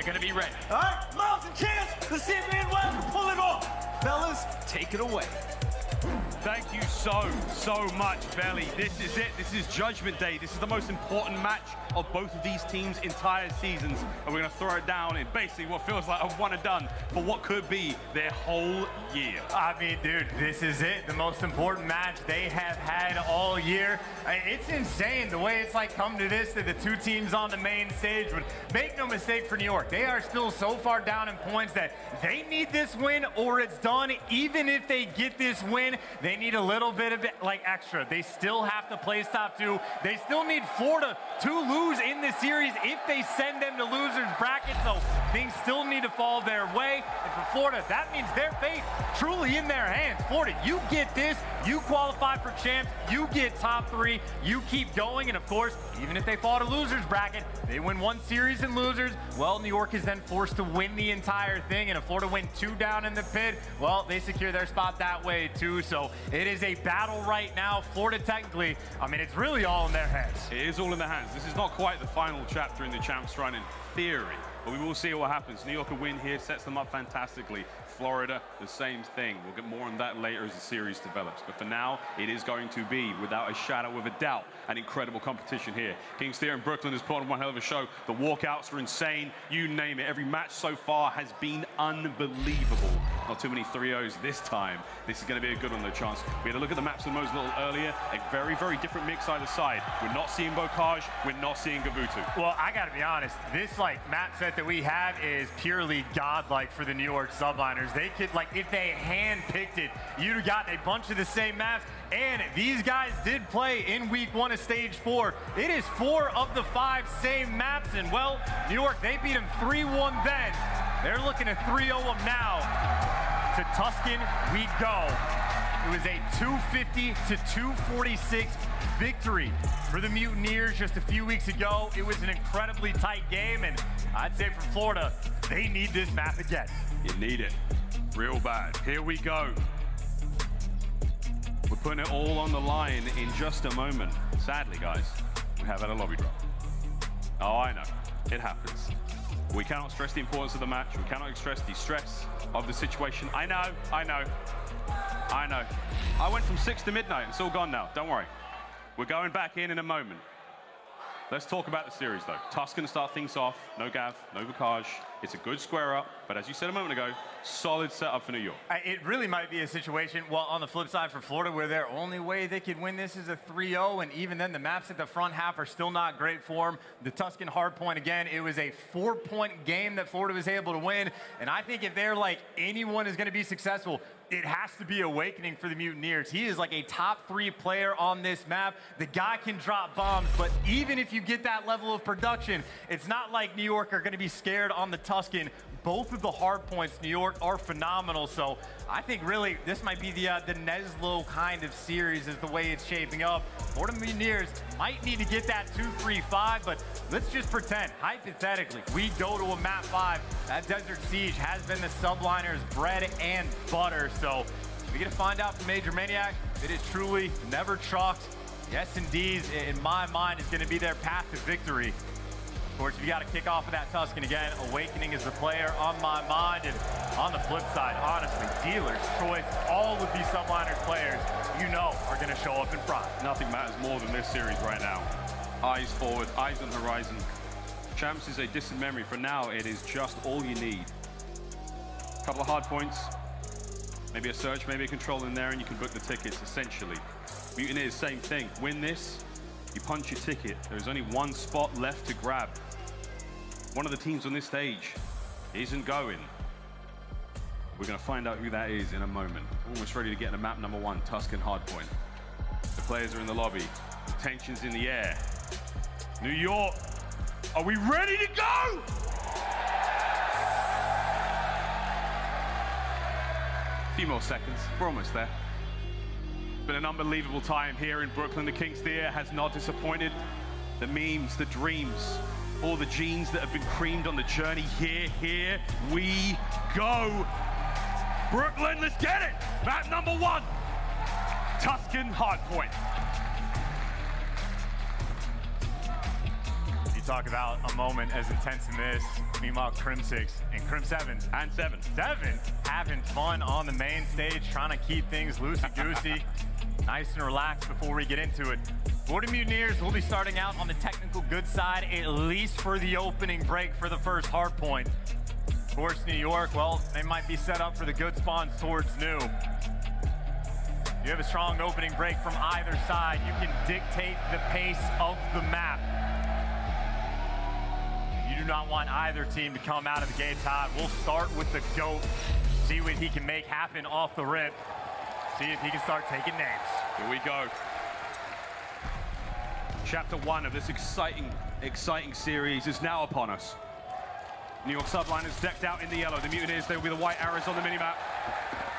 they're going to be ready. All right, Miles and Chance, let's see if me and Will can pull it off. Fellas, take it away. Thank you so much, Belly. This is it. This is Judgment Day. This is the most important match of both of these teams' entire seasons. And we're going to throw it down in basically what feels like a one and done for what could be their whole year. I mean, dude, this is it. The most important match they have had all year. It's insane the way it's like come to this, that the two teams on the main stage. But make no mistake for New York, they are still so far down in points that they need this win or it's done. Even if they get this win, they need a little bit of like extra. They still have to place top two. They still need Florida to lose in this series if they send them to losers bracket. So things still need to fall their way. And for Florida, that means their fate truly in their hands. Florida, you get this, you qualify for champs, you get top three, you keep going. And of course, even if they fall to losers bracket, they win one series in losers, well, New York is then forced to win the entire thing. And if Florida win two down in the pit, well, they secure their spot that way too. So it is a battle right now. Florida technically, I mean, it's really all in their hands. It is all in their hands. This is not quite the final chapter in the champs run in theory, but we will see what happens. New York a win here sets them up fantastically. Florida, the same thing. We'll get more on that later as the series develops. But for now, it is going to be, without a shadow of a doubt, an incredible competition here. Kings Theater in Brooklyn has put on one hell of a show. The walkouts are insane. You name it. Every match so far has been unbelievable. Not too many 3-0s this time. This is going to be a good one, no chance. We had a look at the maps of Mose a little earlier. A very, very different mix either side. We're not seeing Bocage. We're not seeing Gabutu. Well, I got to be honest. This map set that we have is purely godlike for the New York Subliners. They could, if they hand-picked it, you'd have gotten a bunch of the same maps. And these guys did play in week 1 of stage 4. It is 4 of the 5 same maps. And, well, New York, they beat them 3-1 then. They're looking to 3-0 them now. To Tuscan we go. It was a 250 to 246 victory for the Mutineers just a few weeks ago. It was an incredibly tight game, and I'd say for Florida, they need this map again. You need it. Real bad. Here we go. We're putting it all on the line in just a moment. Sadly, guys, we have had a lobby drop. Oh, I know. It happens. We cannot stress the importance of the match. We cannot stress the stress of the situation. I know. I went from 6 to midnight. It's all gone now. Don't worry. We're going back in a moment. Let's talk about the series, though. Tuscan start things off. No Gav, no Bocage. It's a good square up, but as you said a moment ago, solid setup for New York. It really might be a situation, well, on the flip side for Florida, where their only way they could win this is a 3-0, and even then the maps at the front half are still not great for them. The Tuscan hardpoint, again, it was a 4-point game that Florida was able to win, and I think if they're anyone is going to be successful, it has to be Owakening for the Mutineers. He is a top 3 player on this map. The guy can drop bombs, but even if you get that level of production, it's not like New York are going to be scared on the Tuscan. Both of the hard points, New York, are phenomenal. So I think really this might be the Neslo kind of series is the way it's shaping up. Florida Mutineers might need to get that 2-3-5, but let's just pretend, hypothetically, we go to a map 5. That Desert Siege has been the Subliners' bread and butter. So we get to find out from Major Maniac, it is truly never chalked. Yes, indeed, in my mind, is going to be their path to victory. Of course, you got to kick off with that Tuscan again. Awakening is the player on my mind. And on the flip side, honestly, Dealer's Choice, all of these Subliners players, are going to show up in front. Nothing matters more than this series right now. Eyes forward, eyes on the horizon. Champs is a distant memory. For now, it is just all you need. A couple of hard points, maybe a search, maybe a control in there, and you can book the tickets, essentially. Mutineers, same thing. Win this, you punch your ticket. There's only one spot left to grab. One of the teams on this stage isn't going. We're going to find out who that is in a moment. Almost ready to get into map number 1, Tuscan hardpoint. The players are in the lobby. Tensions in the air. New York, are we ready to go? A few more seconds. We're almost there. It's been an unbelievable time here in Brooklyn. The Kings Theater has not disappointed. The memes, the dreams, all the genes that have been creamed on the journey. Here we go. Brooklyn, let's get it. Map number 1, Tuscan hardpoint. talk about a moment as intense in this. Meanwhile, Crimsix and Crim7 And seven. having fun on the main stage, trying to keep things loosey-goosey, nice and relaxed before we get into it. Florida Mutineers will be starting out on the technical good side, at least for the opening break for the first hard point. Of course, New York, well, they might be set up for the good spawns towards new. You have a strong opening break from either side. You can dictate the pace of the map. You do not want either team to come out of the gates hot. We'll start with the GOAT, see what he can make happen off the rip, see if he can start taking names. Here we go. Chapter 1 of this exciting series is now upon us. New York Subliners decked out in the yellow. The Mutineers, they will be the white arrows on the minimap.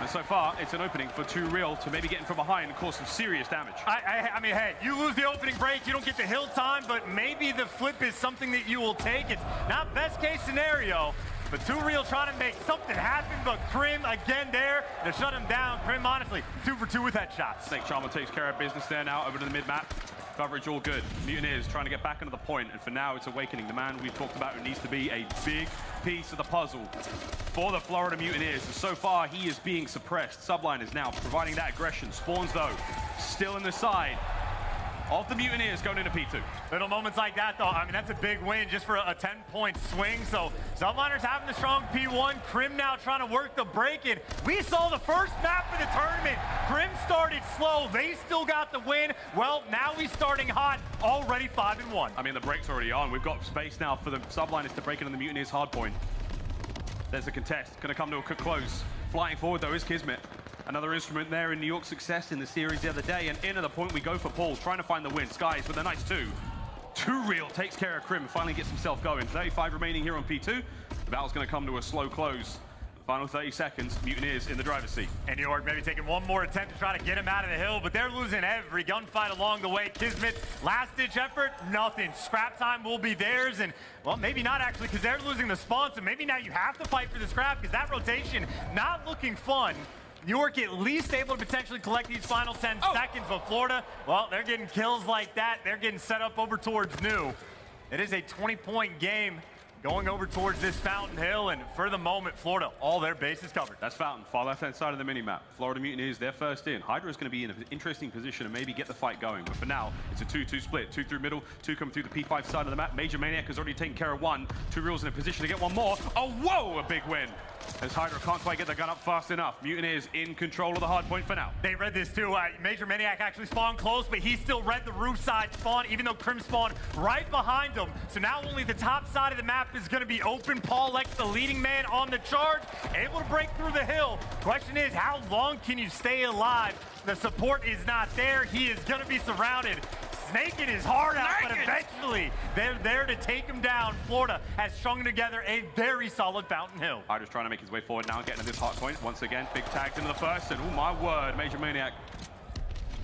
And so far, it's an opening for 2Real to maybe get in from behind and cause some serious damage. I mean, hey, you lose the opening break, you don't get the hill time, but maybe the flip is something that you will take. It's not best case scenario, but 2Real trying to make something happen, but Crim again there to shut him down. Crim, honestly, 2 for 2 with headshots. Snake Charmer takes care of business there now, over to the mid-map. Coverage all good. Mutineers trying to get back into the point, and for now it's Owakening, the man we've talked about who needs to be a big piece of the puzzle for the Florida Mutineers. And so far he is being suppressed. Subliners now providing that aggression. Spawns though, still in the side of the Mutineers going into P2. Little moments like that though, I mean that's a big win just for a 10-point swing. So Subliners having the strong P1, Crim now trying to work the break in. We saw the first map of the tournament. Crim started slow, they still got the win. Well, now he's starting hot, already 5-1. I mean the break's already on. We've got space now for the Subliners to break into the Mutineers hard point. There's a contest, gonna come to a quick close. Flying forward though is Kismet. Another instrument there in New York's success in the series the other day, and in at the point we go for Paul, trying to find the win. Skies with a nice 2. 2Real takes care of Crim, finally gets himself going. 35 remaining here on P2. The battle's gonna come to a slow close. Final 30 seconds, Mutineers in the driver's seat. And New York maybe taking one more attempt to try to get him out of the hill, but they're losing every gunfight along the way. Kismet, last-ditch effort, nothing. Scrap time will be theirs, and, well, maybe not actually, because they're losing the spawn, so maybe now you have to fight for the scrap, because that rotation not looking fun. New York at least able to potentially collect these final 10 seconds, but Florida, well, they're getting kills like that. They're getting set up over towards new. It is a 20-point game going over towards this Fountain Hill, and for the moment, Florida, all their bases covered. That's Fountain, far left-hand side of the mini-map. Florida Mutineers, they're first in. Hydra is going to be in an interesting position and maybe get the fight going, but for now, it's a 2-2 split. 2 through middle, 2 coming through the P5 side of the map. Major Maniac has already taken care of 1. 2Real's in a position to get one more. Oh, whoa, a big win. As Hydra can't quite get the gun up fast enough. Mutineers in control of the hard point for now. They read this too. Major Maniac actually spawned close, but he still read the roof side spawn, even though Crim spawned right behind him. So now only the top side of the map is going to be open. Paulehx, the leading man on the charge, able to break through the hill. Question is, how long can you stay alive? The support is not there. He is going to be surrounded. Snaking his heart out, but eventually they're there to take him down. Florida has strung together a very solid Fountain Hill. Hydra's trying to make his way forward now, getting to this hard point. Once again, big tags into the first, and oh my word, Major Maniac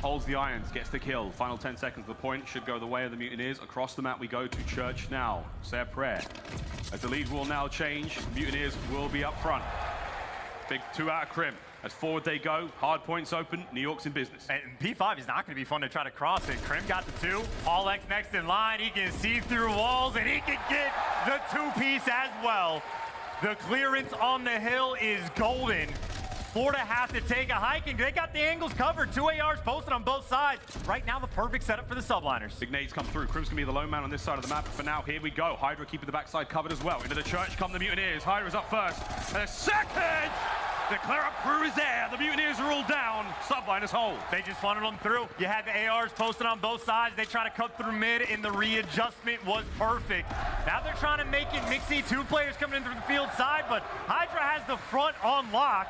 holds the irons, gets the kill. Final 10 seconds of the point should go the way of the Mutineers. Across the map we go to Church now. Say a prayer. As the lead will now change, Mutineers will be up front. Big 2 out of Crim. As forward they go, hard points open, New York's in business. And P5 is not going to be fun to try to cross it. Crim got the 2, Paulehx next in line, he can see through walls, and he can get the 2-piece as well. The clearance on the hill is golden. Florida have to take a hike, and they got the angles covered. 2 ARs posted on both sides. Right now, the perfect setup for the Subliners. Big nades come through. Crim's gonna be the lone man on this side of the map. But for now, here we go. Hydra keeping the backside covered as well. Into the Church come the Mutineers. Hydra's up first. And a second! The clear-up crew is there. The Mutineers are all down. Subliners hold. They just funneled them through. You had the ARs posted on both sides. They try to cut through mid, and the readjustment was perfect. Now they're trying to make it mixy. 2 players coming in through the field side, but Hydra has the front on lock.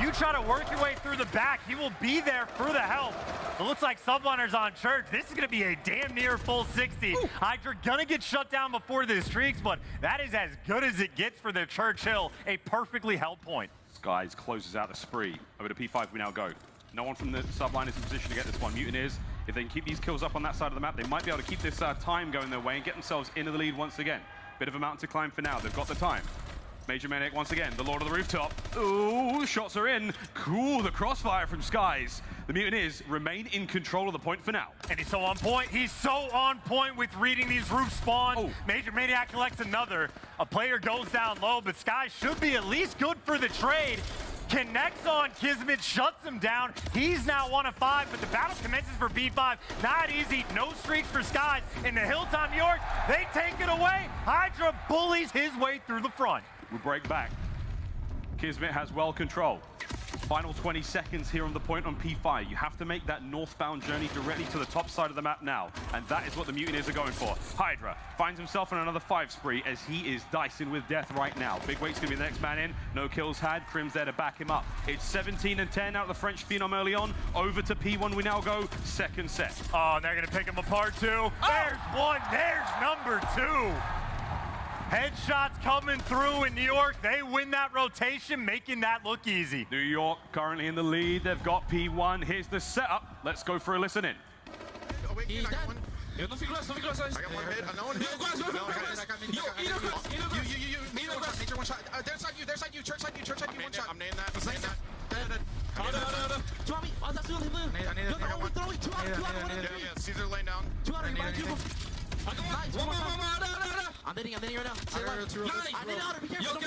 You try to work your way through the back. He will be there for the help. It looks like Subliners on Church. This is going to be a damn near full 60. Ooh. Hydra going to get shut down before the streaks, but that is as good as it gets for the Churchill. A perfectly held point. Skies closes out the spree. Over to P5 we now go. No one from the Subliners in position to get this one. Mutineers, if they can keep these kills up on that side of the map, they might be able to keep this time going their way and get themselves into the lead once again. Bit of a mountain to climb for now. They've got the time. aBeZy once again, the Lord of the Rooftop. Ooh, shots are in. Cool, the crossfire from Skies. The Mutineers remain in control of the point for now. And he's so on point. He's so on point with reading these roof spawns. Oh. aBeZy collects another. A player goes down low, but Skies should be at least good for the trade. Connects on Kismet, shuts him down. He's now 1 of 5, but the battle commences for B5. Not easy, no streaks for Skies. In the Hilltime York, they take it away. Hydra bullies his way through the front. We break back. Kismet has well control. Final 20 seconds here on the point on P5. You have to make that northbound journey directly to the top side of the map now. And that is what the Mutineers are going for. Hydra finds himself on another 5 spree as he is dicing with death right now. Big Wake's gonna be the next man in. No kills had. Crim's there to back him up. It's 17 and 10 out of the French Phenom early on. Over to P1 we now go. Second set. Oh, and they're gonna pick him apart too. There's one, there's number 2. Headshots coming through in New York. They win that rotation, making that look easy. New York currently in the lead. They've got P1. Here's the setup. Let's go for a listen in. Awakening, I got one. I got one hit. Another hit. Major one shot. There's side you, church side you, one shot. I'm nading that. Caesar laying down. I'm hitting right now. Stay alive. I'm in outer, be careful.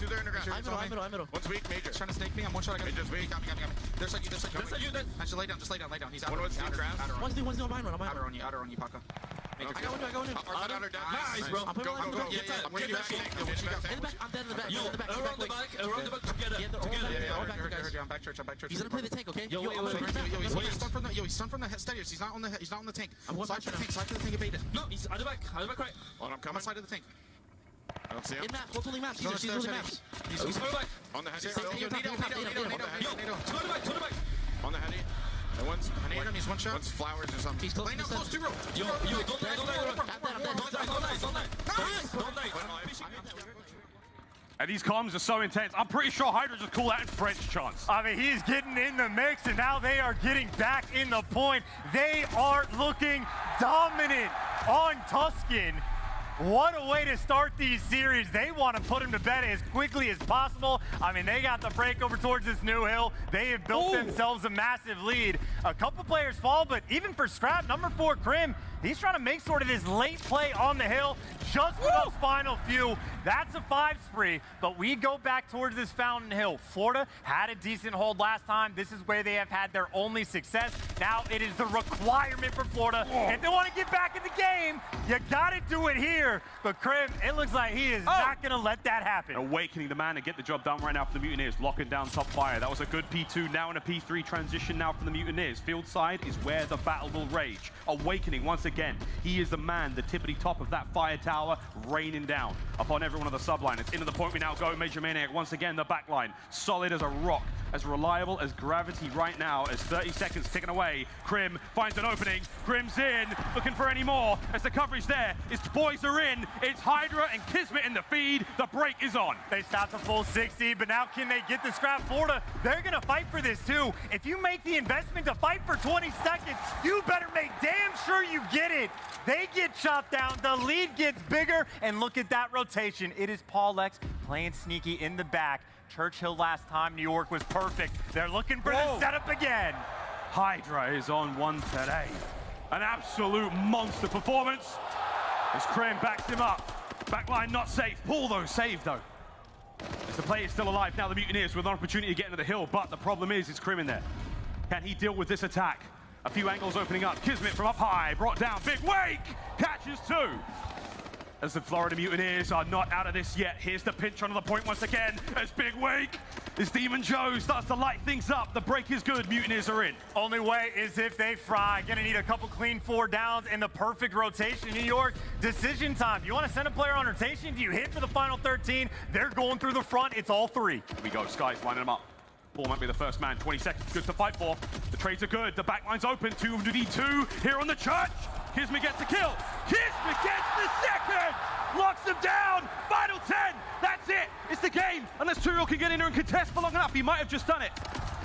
Two there, inner grass. I'm middle. One's weak, Major. Trying to snake me, I'm one shot. Major's weak. Got me. There's side you. Just lay down. He's out. One's deep grass. One's behind run. Outer on you, Paka. I go in. Outer down. Nice, bro. Go. When you back, In the back, I'm dead in the back. Around the back together. I'm back church. He's gonna play the tank, okay? He's stunned from the stairs. He's not on the tank. Side to the tank, evade it. No, he's at the back right. I'm coming. Side of the tank. I don't see him. In map, hold maps. He's holding maps. He's coming back. On the heady. To the back. On the heady. And one's he's one shot. One's flowers or something. He's close. Laying down close to rope. Yo, don't And these comms are so intense. I'm pretty sure Hydra just call that in French, Chance. I mean, he's getting in the mix, and now they are getting back in the point. They are looking dominant on Tuscan. What a way to start these series. They want to put him to bed as quickly as possible. I mean, they got the break over towards this new hill. They have built themselves a massive lead. A couple players fall, but even for Scrap, number 4, Crim, he's trying to make sort of this late play on the hill just for those final few. That's a 5 spree, but we go back towards this Fountain Hill. Florida had a decent hold last time. This is where they have had their only success. Now it is the requirement for Florida. If they want to get back in the game, you got to do it here. But Crim, it looks like he is not going to let that happen. Awakening the man to get the job done right now for the Mutineers, locking down top fire. That was a good P2, now in a P3 transition now for the Mutineers. Field side is where the battle will rage. Awakening, once again, he is the man, the tippity top of that fire tower, raining down upon every one of the subliners. Into the point we now go, aBeZy once again, the back line, solid as a rock, as reliable as gravity right now, as 30 seconds ticking away. Crim finds an opening, Crim's in, looking for any more, as the coverage there, his boys are in, it's Hydra and Kismet in the feed, the break is on. They stopped the full 60, but now can they get the Scrap? Florida, they're gonna fight for this too. If you make the investment to fight for 20 seconds, you better make damn sure you get it. They get chopped down, the lead gets bigger, and look at that rotation. It is Paulehx playing sneaky in the back. Churchill last time, New York was perfect. They're looking for the setup again. Hydra is on one today. An absolute monster performance. As Crim backs him up. Backline not safe. Pull though, save though. As the play is still alive now, the Mutineers with an opportunity to get into the hill, but the problem is it's Crim in there. Can he deal with this attack? A few angles opening up. Kismet from up high, brought down. Big Wake catches 2. As the Florida Mutineers are not out of this yet. Here's the pinch onto the point once again. As Big Wake, as Demon Joe starts to light things up. The break is good, Mutineers are in. Only way is if they fry. Gonna need a couple clean 4 downs and the perfect rotation. New York, decision time. You wanna send a player on rotation? Do you hit for the final 13? They're going through the front, it's all 3. Here we go, Sky's lining them up. Paul might be the first man, 20 seconds, good to fight for. The trades are good, the backline's open, 2v2 here on the church. Kismet gets a kill. Kismet gets the second! Locks him down, final 10, that's it. It's the game, unless Turiel can get in there and contest for long enough. He might have just done it.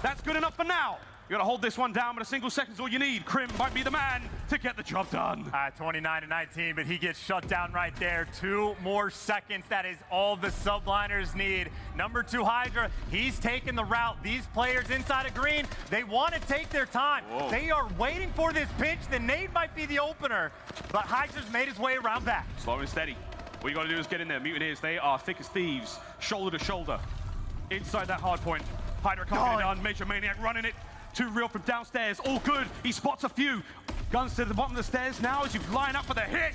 That's good enough for now. You gotta hold this one down, but a single second's all you need. Crim might be the man to get the job done. 29-19, but he gets shut down right there. 2 more seconds, that is all the Subliners need. Number 2 Hydra, he's taking the route. These players inside of green, they want to take their time. Whoa. They are waiting for this pinch. The nade might be the opener, but Hydra's made his way around back. Slow and steady. What you gotta do is get in there. Mutineers, they are thick as thieves, shoulder to shoulder. Inside that hard point. Hydra can't get it done. Major Maniac running it. Too real from downstairs. All good. He spots a few. Guns to the bottom of the stairs now as you line up for the hit.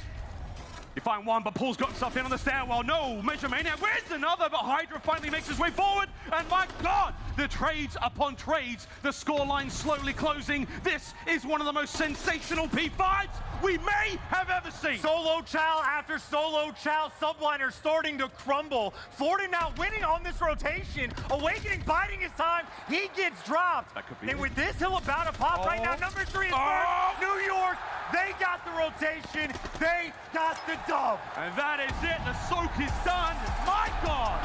You find one, but Paul's got himself in on the stairwell. No, Major Maniac, where's another? But Hydra finally makes his way forward. And my God, the trades upon trades. The scoreline slowly closing. This is one of the most sensational P5s we may have ever seen. Solo chow after solo chow. Subliners starting to crumble. Florida now winning on this rotation. Awakening biding his time. He gets dropped. That could be and it. with this, he'll about to pop right now. Number 3 is first. New York, they got the rotation. They got the dub. And that is it. The soak is done. My God.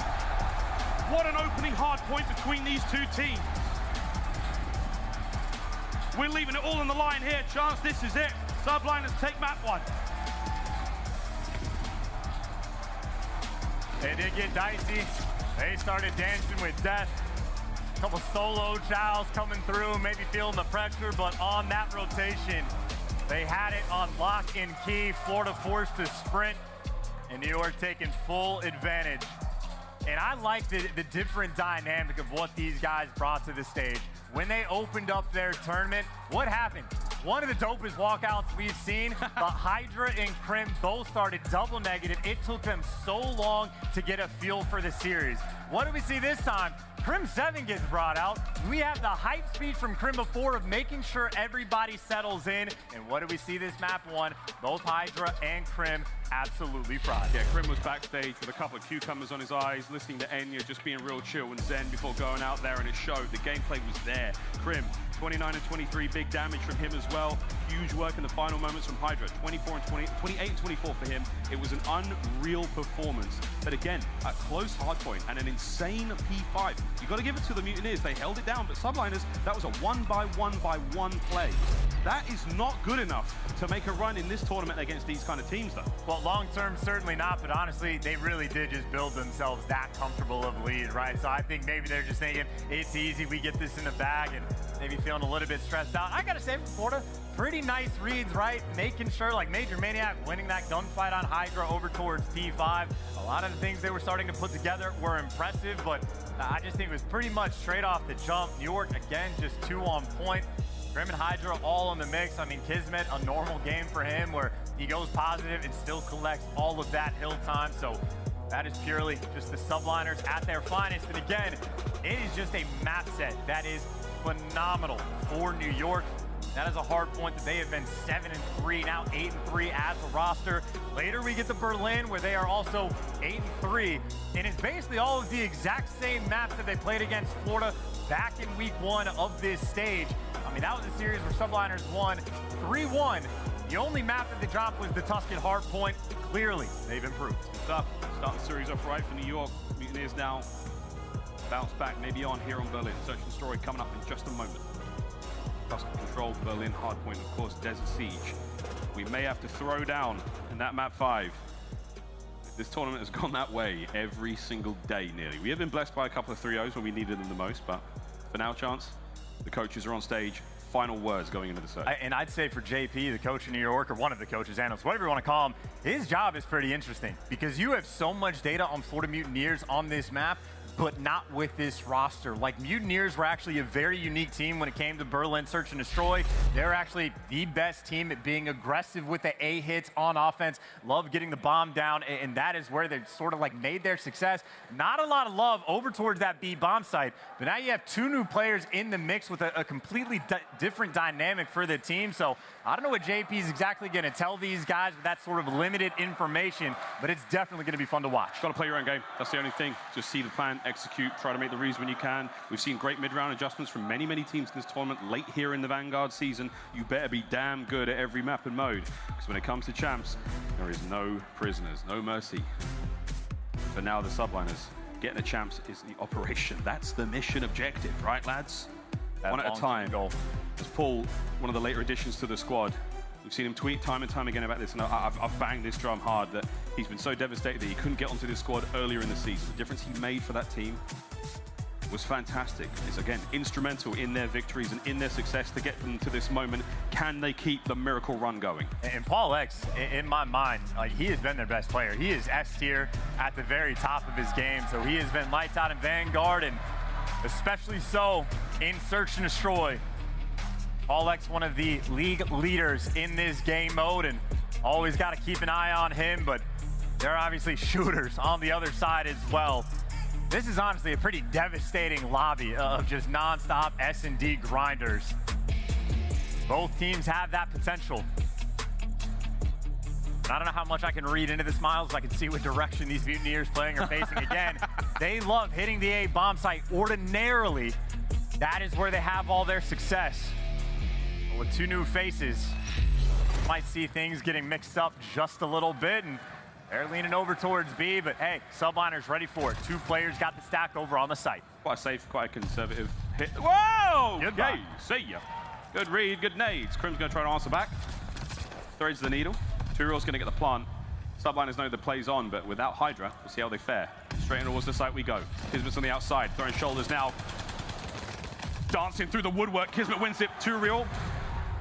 What an opening hard point between these two teams. We're leaving it all on the line here. Chance, this is it. Subliners take map 1. They did get dicey. They started dancing with death. A couple solo chows coming through, maybe feeling the pressure, but on that rotation, they had it on lock and key. Florida forced to sprint, and New York taking full advantage. And I like the different dynamic of what these guys brought to the stage. When they opened up their tournament, what happened? One of the dopest walkouts we've seen, but Hydra and Crim both started double negative. It took them so long to get a feel for the series. What do we see this time? Crim 7 gets brought out. We have the hype speech from Crim before of making sure everybody settles in. And what do we see this map 1? Both Hydra and Crim absolutely fried. Yeah, Crim was backstage with a couple of cucumbers on his eyes, listening to Enya, just being real chill and zen before going out there, and it showed. The gameplay was there. Crim, 29 and 23, big damage from him as well. Huge work in the final moments from Hydra. 28 and 24 for him. It was an unreal performance. But again, a close hardpoint and an insane P5. You got to give it to the Mutineers. They held it down, but Subliners, that was a 1-by-1-by-1 play. That is not good enough to make a run in this tournament against these kind of teams, though. Well, long-term, certainly not, but honestly, they really did just build themselves that comfortable of lead, right? So I think maybe they're just thinking, it's easy, we get this in the bag, and maybe feeling a little bit stressed out. I gotta say, for Florida, pretty nice reads, right? Making sure, like Major Maniac winning that gunfight on Hydra over towards T5. A lot of the things they were starting to put together were impressive, but I just think it was pretty much straight off the jump. New York, again, just 2 on point. Crim and Hydra all in the mix. I mean, Kismet, a normal game for him where he goes positive and still collects all of that hill time. So that is purely just the Subliners at their finest. And again, it is just a map set that is phenomenal for New York. That is a hard point that they have been 7-3, now 8-3 as a roster. Later we get to Berlin where they are also 8-3. And it's basically all of the exact same maps that they played against Florida back in week 1 of this stage. I mean, that was a series where Subliners won 3-1. The only map that they dropped was the Tuscan Hardpoint. Clearly, they've improved. Good stuff. Start the series off right for New York. Mutineers now bounce back, maybe on here on Berlin. Search and story coming up in just a moment. Tuscan control, Berlin Hardpoint, of course, Desert Siege. We may have to throw down in that map 5. This tournament has gone that way every single day, nearly. We have been blessed by a couple of 3-0s when we needed them the most, but for now, Chance, the coaches are on stage. Final words going into the search. And I'd say for JP, the coach in New York, or one of the coaches, analysts, whatever you want to call him, his job is pretty interesting because you have so much data on Florida Mutineers on this map, but not with this roster. Like, Mutineers were actually a very unique team when it came to Berlin Search and Destroy. They're actually the best team at being aggressive with the A hits on offense. Love getting the bomb down, and that is where they sort of like made their success. Not a lot of love over towards that B bomb site, but now you have 2 new players in the mix with a completely different dynamic for the team. So I don't know what JP is exactly going to tell these guys with that sort of limited information, but it's definitely going to be fun to watch. Got to play your own game. That's the only thing. Just see the plan, execute, try to make the reads when you can. We've seen great mid-round adjustments from many, many teams in this tournament. Late here in the Vanguard season, you better be damn good at every map and mode. Because when it comes to champs, there is no prisoners, no mercy. For now, the Subliners, getting the champs is the operation. That's the mission objective, right, lads? One at a time. As Paul, one of the later additions to the squad, we've seen him tweet time and time again about this, and I've banged this drum hard that he's been so devastated that he couldn't get onto this squad earlier in the season. The difference he made for that team was fantastic. It's, again, instrumental in their victories and in their success to get them to this moment. Can they keep the miracle run going? And Paulehx, in my mind, like, he has been their best player. He is S tier at the very top of his game, so he has been lights out in Vanguard, and especially so in Search and Destroy. Paulehx, one of the league leaders in this game mode, and always got to keep an eye on him, but there are obviously shooters on the other side as well. This is honestly a pretty devastating lobby of just non-stop S&D grinders. Both teams have that potential. I don't know how much I can read into this, Miles. I can see what direction these Mutineers playing are facing again. They love hitting the A bomb site. Ordinarily, that is where they have all their success. But with two new faces, you might see things getting mixed up just a little bit, and they're leaning over towards B, but hey, Subliners ready for it. Two players got the stack over on the site. Quite a safe, quite a conservative hit. Whoa! Goodbye. Okay, see ya. Good read, good nades. Crim's going to try to answer back. Throws the needle. Turiel's going to get the plant. Subliners know the play's on, but without Hydra, we'll see how they fare. Straight in towards the site we go. Kismet's on the outside, throwing shoulders now. Dancing through the woodwork. Kismet wins it. Turiel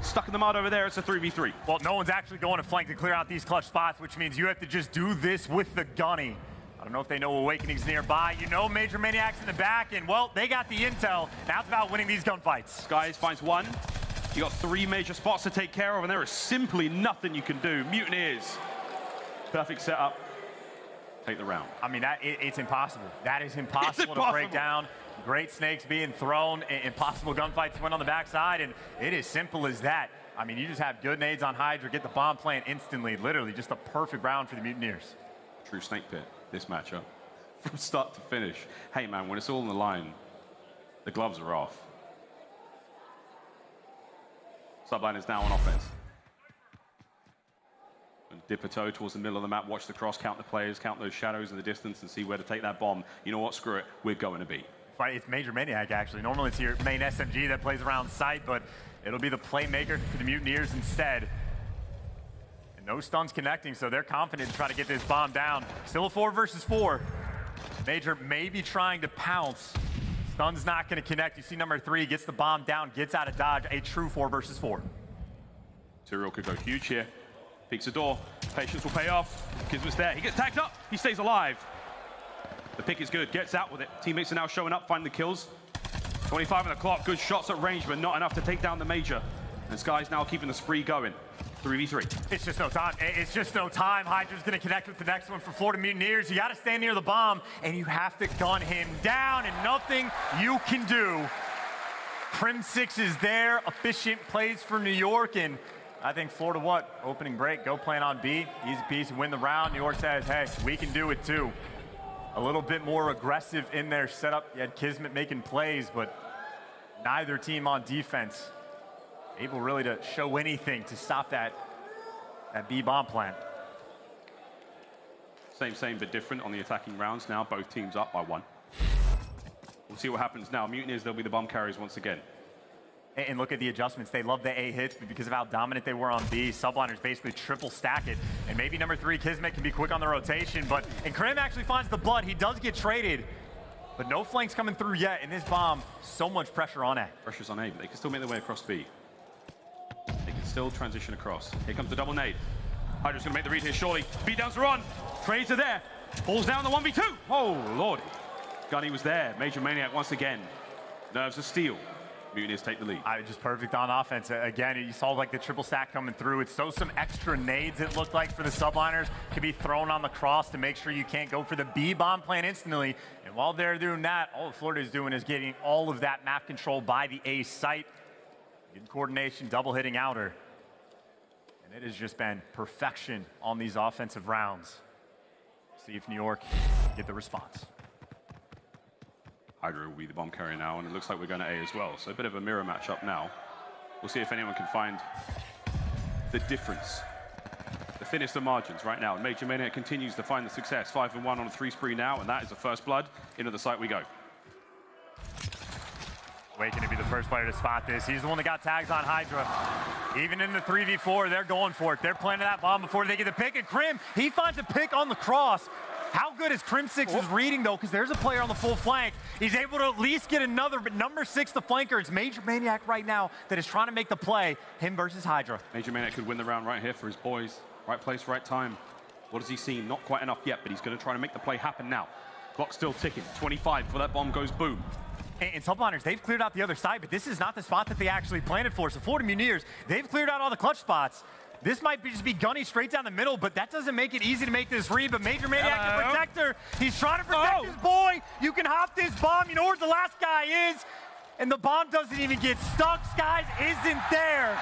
stuck in the mud over there. It's a 3v3. Well, no one's actually going to flank to clear out these clutch spots, which means you have to just do this with the gunny. I don't know if they know Awakening's nearby. You know Major Maniac's in the back, and well, they got the intel. Now it's about winning these gunfights. Skies finds one. You got three major spots to take care of, and there is simply nothing you can do. Mutineers. Perfect setup. Take the round. I mean, it's impossible. That is impossible to break down. Great snakes being thrown, impossible gunfights to win on the backside, and it is simple as that. I mean, you just have good nades on Hydra, get the bomb plant instantly, literally just a perfect round for the Mutineers. True snake pit, this matchup, from start to finish. Hey man, when it's all on the line, the gloves are off. Subliners now on offense. And dip a toe towards the middle of the map, watch the cross, count the players, count those shadows in the distance, and see where to take that bomb. You know what, screw it, we're going to be. It's Major Maniac, actually. Normally it's your main SMG that plays around sight, but it'll be the playmaker for the Mutineers instead. And no stuns connecting, so they're confident to try to get this bomb down. Still a 4 versus 4. Major may be trying to pounce. Stun's not going to connect. You see number 3 gets the bomb down, gets out of dodge. A true 4 versus 4. Turiel could go huge here. Peeks the door. Patience will pay off. Kismet's there. He gets tagged up. He stays alive. The pick is good, gets out with it. Teammates are now showing up, finding the kills. 25 on the clock, good shots at range, but not enough to take down the Major. And Sky's now keeping the spree going. 3v3. It's just no time. It's just no time. Hydra's going to connect with the next one for Florida Mutineers. You got to stand near the bomb, and you have to gun him down, and nothing you can do. Crimsix is there. Efficient plays for New York, and I think Florida what? Opening break, go plan on B. Easy peasy, win the round. New York says, hey, we can do it too. A little bit more aggressive in their setup. You had Kismet making plays, but neither team on defense able really to show anything to stop that B bomb plant. Same, but different on the attacking rounds now. Both teams up by 1. We'll see what happens now. Mutineers, they'll be the bomb carriers once again. And look at the adjustments. They love the A hits, but because of how dominant they were on B, Subliners basically triple stack it. And maybe number 3, Kismet, can be quick on the rotation, and Crim actually finds the blood. He does get traded, but no flanks coming through yet. And this bomb, so much pressure on A. Pressure's on A, but they can still make their way across B. They can still transition across. Here comes the double nade. Hydra's gonna make the read here, surely. Beat downs are on. Trades are there. Falls down the 1v2. Oh, Lord. Gunny was there. Major Maniac once again. Nerves of steel. Mutineers take the lead. Just perfect on offense. Again, you saw like the triple stack coming through. It's some extra nades, it looked like, for the Subliners. Could be thrown on the cross to make sure you can't go for the B bomb plant instantly. And while they're doing that, all Florida is doing is getting all of that map control by the A site. Good coordination, double hitting outer. And it has just been perfection on these offensive rounds. See if New York get the response. Hydra will be the bomb carrier now, and it looks like we're going to A as well. So a bit of a mirror matchup now. We'll see if anyone can find the difference. The thinnest of margins right now. Major Maniac continues to find the success. 5-1 on a 3 spree now, and that is the first blood. Into the site we go. Owakening to be the first player to spot this. He's the one that got tags on Hydra. Even in the 3v4, they're going for it. They're planting that bomb before they get the pick. And Crim, he finds a pick on the cross. How good is Crimsix's reading, though? Because there's a player on the full flank. He's able to at least get another, but number 6, the flanker, it's Major Maniac right now that is trying to make the play. Him versus Hydra. Major Maniac could win the round right here for his boys. Right place, right time. What has he seen? Not quite enough yet, but he's going to try to make the play happen now. Clock still ticking. 25 before that bomb goes boom. And Subliners, they've cleared out the other side, but this is not the spot that they actually planted for. So Florida Mutineers, they've cleared out all the clutch spots. This might just be gunny straight down the middle, but that doesn't make it easy to make this read. But Major Maniac, the protector, he's trying to protect his boy. You can hop this bomb. You know where the last guy is. And the bomb doesn't even get stuck. Skies isn't there.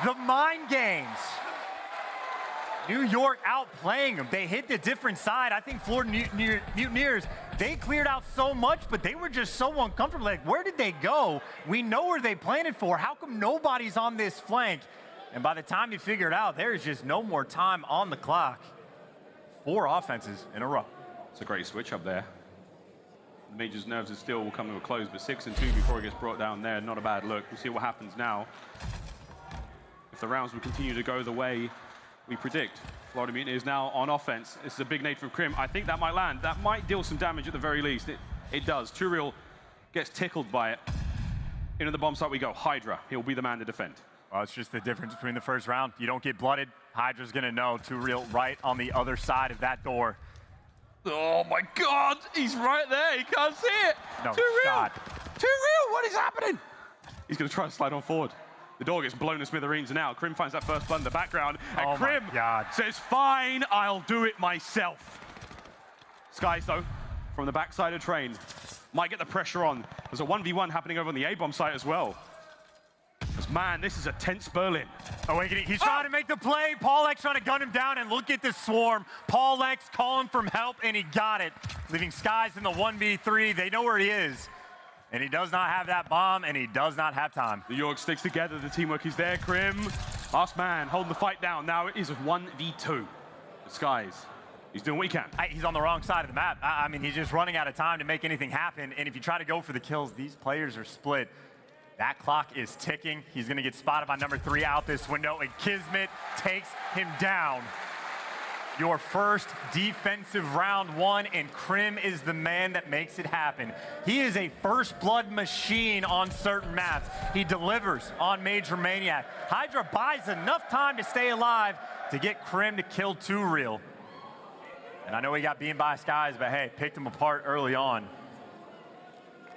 The mind games. New York outplaying them. They hit the different side. I think Florida Mutineers, they cleared out so much, but they were just so uncomfortable. Like, where did they go? We know where they planted for. How come nobody's on this flank? And by the time you figure it out, there's just no more time on the clock. 4 offenses in a row. It's a great switch up there. The Major's nerves of steel will come to a close, but 6 and 2 before he gets brought down there. Not a bad look. We'll see what happens now. If the rounds will continue to go the way we predict. Florida Mutineers now on offense. This is a big nade from Crim. I think that might land. That might deal some damage at the very least. It does. TuReal gets tickled by it. Into the bomb site we go. Hydra. He'll be the man to defend. Well, it's just the difference between the first round. You don't get blooded. Hydra's going to know. TuReal right on the other side of that door. Oh my God. He's right there. He can't see it. No TuReal. shot. TuReal. What is happening? He's going to try to slide on forward. The door gets blown to smithereens, and now Crim finds that first blood in the background, and Crim says, fine, I'll do it myself. Skies, though, from the backside of train, might get the pressure on. There's a 1v1 happening over on the A-bomb site as well. Because, man, this is a tense Berlin. Owakening, he's trying to make the play. Paulehx trying to gun him down, and look at this swarm. Paulehx calling for help, and he got it. Leaving Skies in the 1v3. They know where he is. And he does not have that bomb, and he does not have time. The York sticks together. The teamwork is there. Crim, last man, holding the fight down. Now it is a 1v2. Skies, he's doing what he can. He's on the wrong side of the map. I mean, he's just running out of time to make anything happen. And if you try to go for the kills, these players are split. That clock is ticking. He's going to get spotted by number 3 out this window, and Kismet takes him down. Your first defensive round 1, and Crim is the man that makes it happen. He is a first blood machine on certain maps. He delivers on Major Maniac. Hydra buys enough time to stay alive to get Crim to kill TuReal. And I know he got beaten by Skies, but hey, picked him apart early on.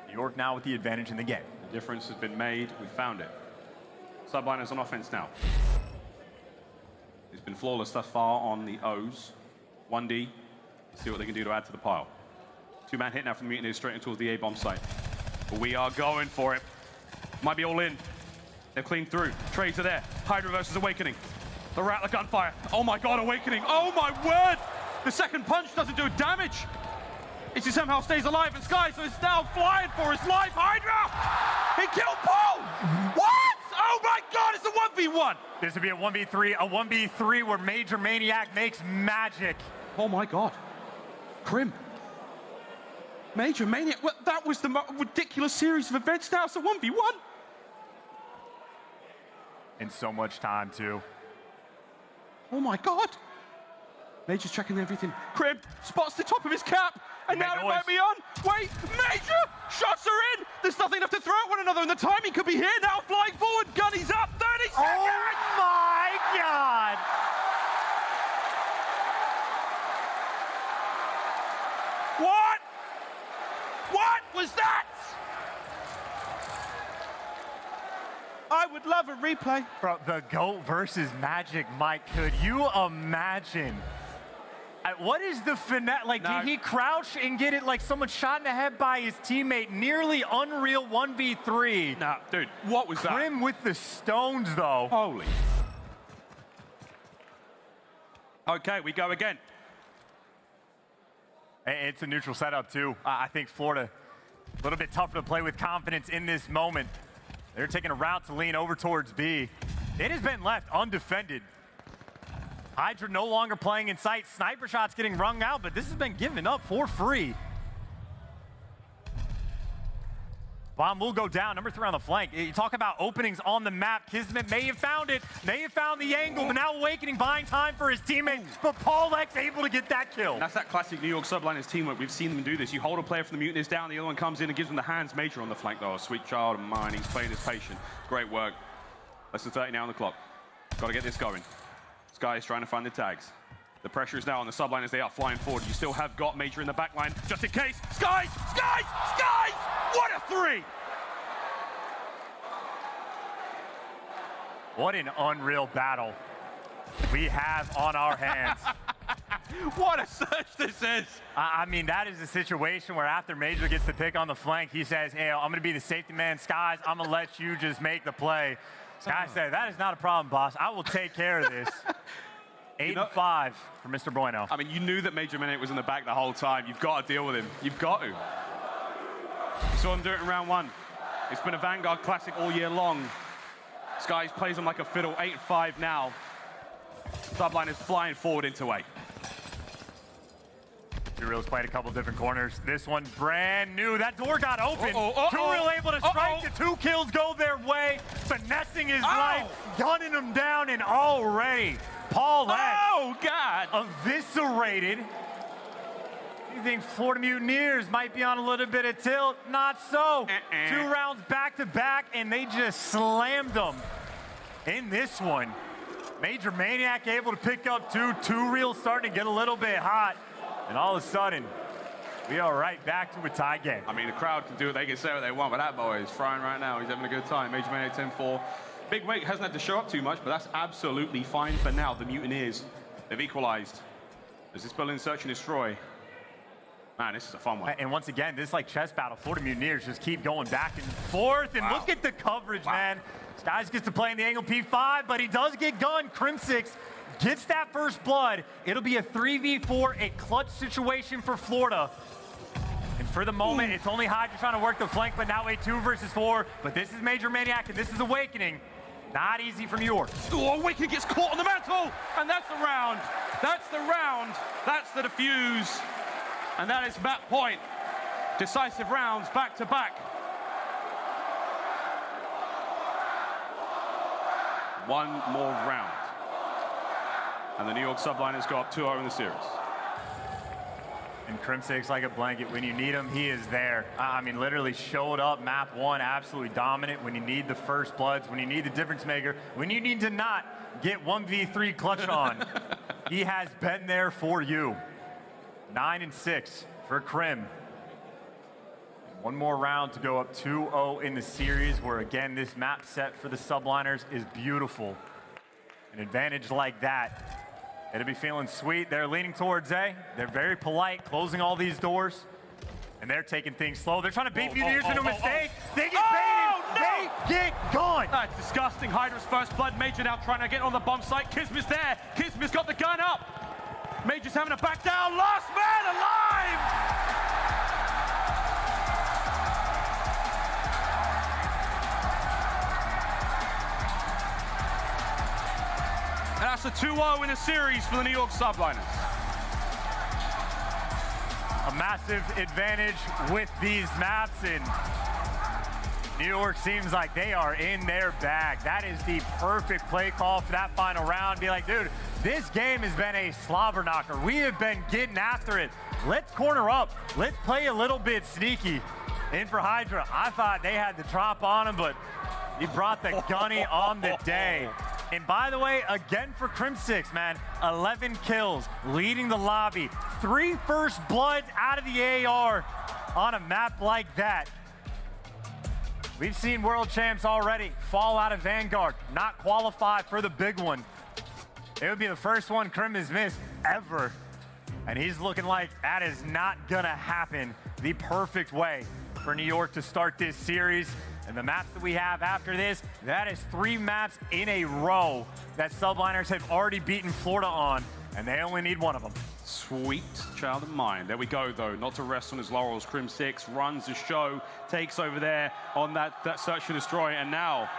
New York now with the advantage in the game. The difference has been made. We found it. Subliners on offense now. It's been flawless thus far on the O's. 1D. See what they can do to add to the pile. 2-man hit now from the Mutineers straight towards the A-bomb site. But we are going for it. Might be all in. They've cleaned through. Trades are there. Hydra versus Owakening. The Rattler gunfire. Oh my God, Owakening. Oh my word! The second punch doesn't do damage. He somehow stays alive in Sky, so it's now flying for his life. Hydra! He killed Paul! What? Oh my God, it's a 1v1! This would be a 1v3 where Major Maniac makes magic. Oh my God. Crim. Major Maniac. Well, that was the ridiculous series of events now. It's a 1v1. And so much time, too. Oh my God. Major's checking everything. Crim spots the top of his cap. And now it might be on. Wait, Major! Shots are in! There's nothing left to throw at one another, and the timing could be here now. Flying forward, Gunny's up, 30 seconds! Oh my God! What? What was that? I would love a replay. Bro, the GOAT versus Magic, Mike, could you imagine? What is the finesse? Like, did he crouch and get it like someone shot in the head by his teammate? Nearly unreal 1v3. Nah, dude, what was that? Crim with the stones, though. Holy. Okay, we go again. It's a neutral setup, too. I think Florida, a little bit tougher to play with confidence in this moment. They're taking a route to lean over towards B. It has been left undefended. Hydra no longer playing in sight. Sniper shots getting rung out, but this has been given up for free. Bomb will go down, number 3 on the flank. You talk about openings on the map. Kismet may have found it, may have found the angle, but now Awakening buying time for his teammate. But Paulehx able to get that kill. That's that classic New York Subliners teamwork. We've seen them do this. You hold a player from the Mutineers down, the other one comes in and gives them the hands. Major on the flank, though. Sweet child of mine. He's playing his patient. Great work. Less than 30 now on the clock. Got to get this going. This guy is trying to find the tags. The pressure is now on the Subliners. They are flying forward. You still have got Major in the back line, just in case. Skies! Skies! Skies! What a 3! What an unreal battle we have on our hands. What a search this is! I mean, that is a situation where after Major gets the pick on the flank, he says, hey, I'm going to be the safety man. Skies, I'm going to let you just make the play. Sky said, that is not a problem, boss. I will take care of this. 8-5 for Mr. Bueno. I mean, you knew that Major Minute was in the back the whole time. You've got to deal with him. You've got to. You saw him do it in round 1. It's been a Vanguard classic all year long. Skies plays him like a fiddle. 8-5 now. Subliners flying forward into 8. Guerrillas played a couple different corners. This one brand new. That door got open. Guerrillas able to strike. The 2 kills go their way. Finessing his life, gunning him down, and already Paulehx eviscerated. You think Florida Mutineers might be on a little bit of tilt? Not so. 2 rounds back to back, and they just slammed them in this one. Major Maniac able to pick up 2. 2 reels starting to get a little bit hot. And all of a sudden, we are right back to a tie game. I mean, the crowd can do it. They can say what they want, but that boy is frying right now. He's having a good time. Major Maniac 10-4. Big Wake hasn't had to show up too much, but that's absolutely fine for now. The Mutineers, they've equalized. As this building search and destroy. Man, this is a fun one. And once again, this is like chess battle. Florida Mutineers just keep going back and forth. And look at the coverage, man. Skies gets to play in the angle P5, but he does get gunned. Crimsix gets that first blood. It'll be a 3v4, a clutch situation for Florida. And for the moment, it's only Hydra trying to work the flank, but now a 2 versus 4. But this is Major Maniac, and this is Awakening. Not easy from York. Oh, Awakening gets caught on the mantle, and that's the round. That's the round. That's the defuse. And that is match point. Decisive rounds back to back. One more round. And the New York Subliners go up 2-0 in the series. And Crimsix like a blanket. When you need him, he is there. I mean, literally showed up map 1, absolutely dominant. When you need the first bloods, when you need the difference maker, when you need to not get 1v3 clutch on, he has been there for you. 9-6 for Crim. One more round to go up 2-0 in the series, where again, this map set for the Subliners is beautiful. An advantage like that, it'll be feeling sweet. They're leaning towards A. They're very polite, closing all these doors. And they're taking things slow. They're trying to bait Mutineers into a mistake. They get baited. They get gone. That's disgusting. Hydra's first blood. Major now trying to get on the bomb site. Kismet's there. Kismet's got the gun up. Major's having to back down. Last man alive! And that's a 2-0 in a series for the New York Subliners. A massive advantage with these maps, and New York seems like they are in their bag. That is the perfect play call for that final round. Be like, dude, this game has been a slobber knocker. We have been getting after it. Let's corner up. Let's play a little bit sneaky. In for Hydra. I thought they had the drop on him, but he brought the gunny on the day. And by the way, again for Crimsix, man, 11 kills, leading the lobby. 3 first bloods out of the AR on a map like that. We've seen world champs already fall out of Vanguard, not qualify for the big one. It would be the first one Crim has missed ever. And he's looking like that is not gonna happen. The perfect way for New York to start this series. And the maps that we have after this, that is 3 maps in a row that Subliners have already beaten Florida on, and they only need 1 of them. Sweet child of mine. There we go, though. Not to rest on his laurels. Crimsix runs the show, takes over there on that search to destroy, and now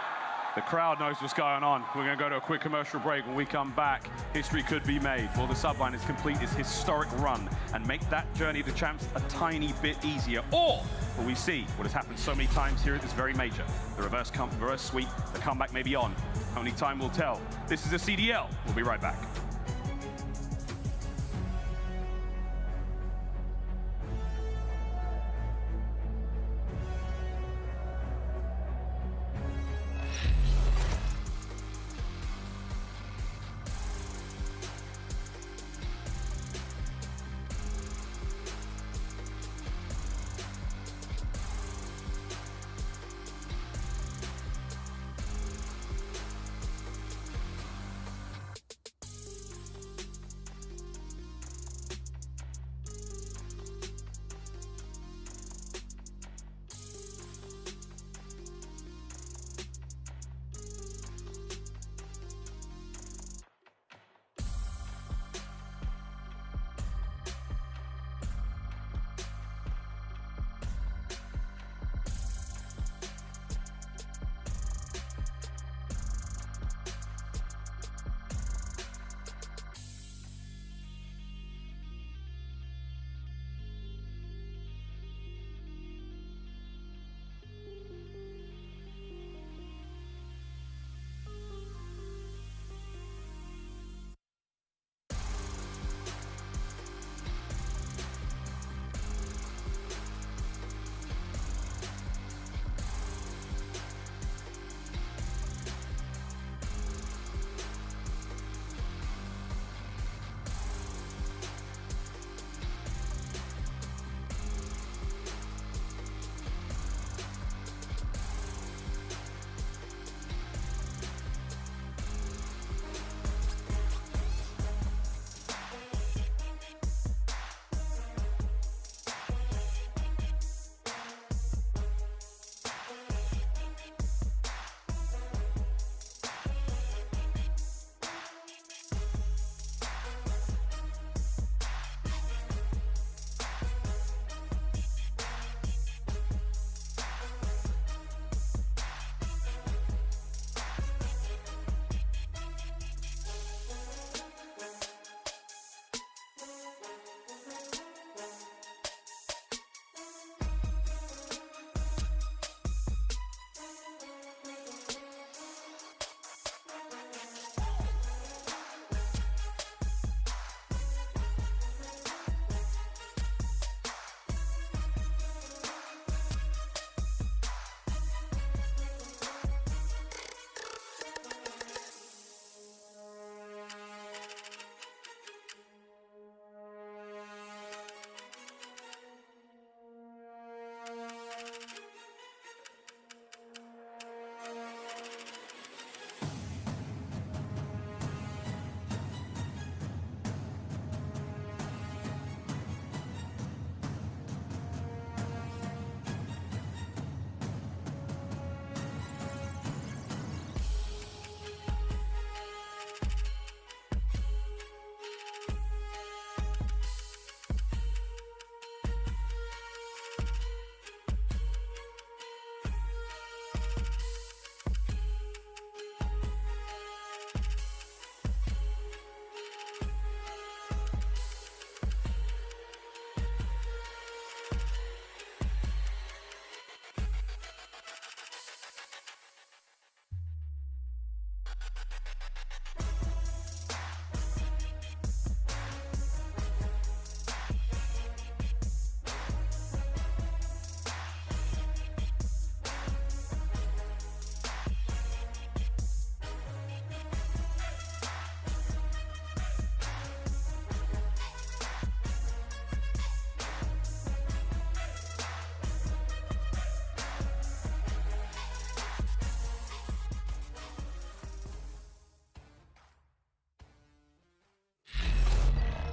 The crowd knows what's going on. We're going to go to a quick commercial break. When we come back, history could be made. Will the Subliners complete this historic run and make that journey to champs a tiny bit easier? Or will we see what has happened so many times here at this very major? The reverse sweep, the comeback may be on. Only time will tell. This is a CDL. We'll be right back.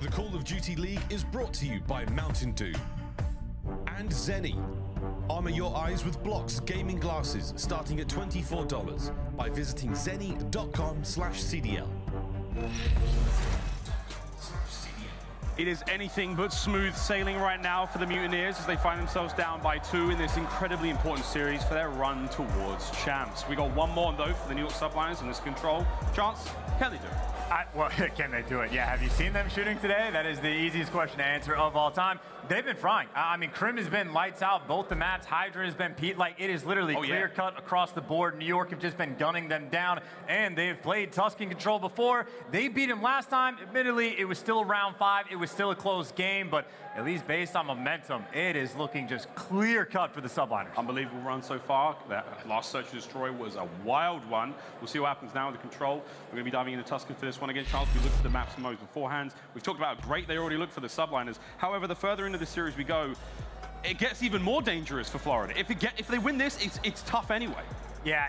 The Call of Duty League is brought to you by Mountain Dew and Zenny. Armor your eyes with Blocks gaming glasses starting at $24 by visiting zenny.com/CDL. It is anything but smooth sailing right now for the Mutineers as they find themselves down by 2 in this incredibly important series for their run towards champs. We got one more though for the New York Subliners in this control. Chance, can they do it? Well, can they do it? Yeah, have you seen them shooting today? That is the easiest question to answer of all time. They've been frying. I mean, Crim has been lights out. Both the maps, Hydra has been Pete. Like, it is literally clear cut across the board. New York have just been gunning them down, and they've played Tusken Control before. They beat him last time. Admittedly, it was still round 5. It was still a close game, but at least based on momentum, it is looking just clear cut for the Subliners. Unbelievable run so far. That last Search and Destroy was a wild one. We'll see what happens now with the control. We're going to be diving into Tusken for this one again. Charles, we looked at the maps and modes beforehand. We've talked about how great they already look for the Subliners. However, the further into the series we go, it gets even more dangerous for Florida. If they win this, it's tough anyway. Yeah,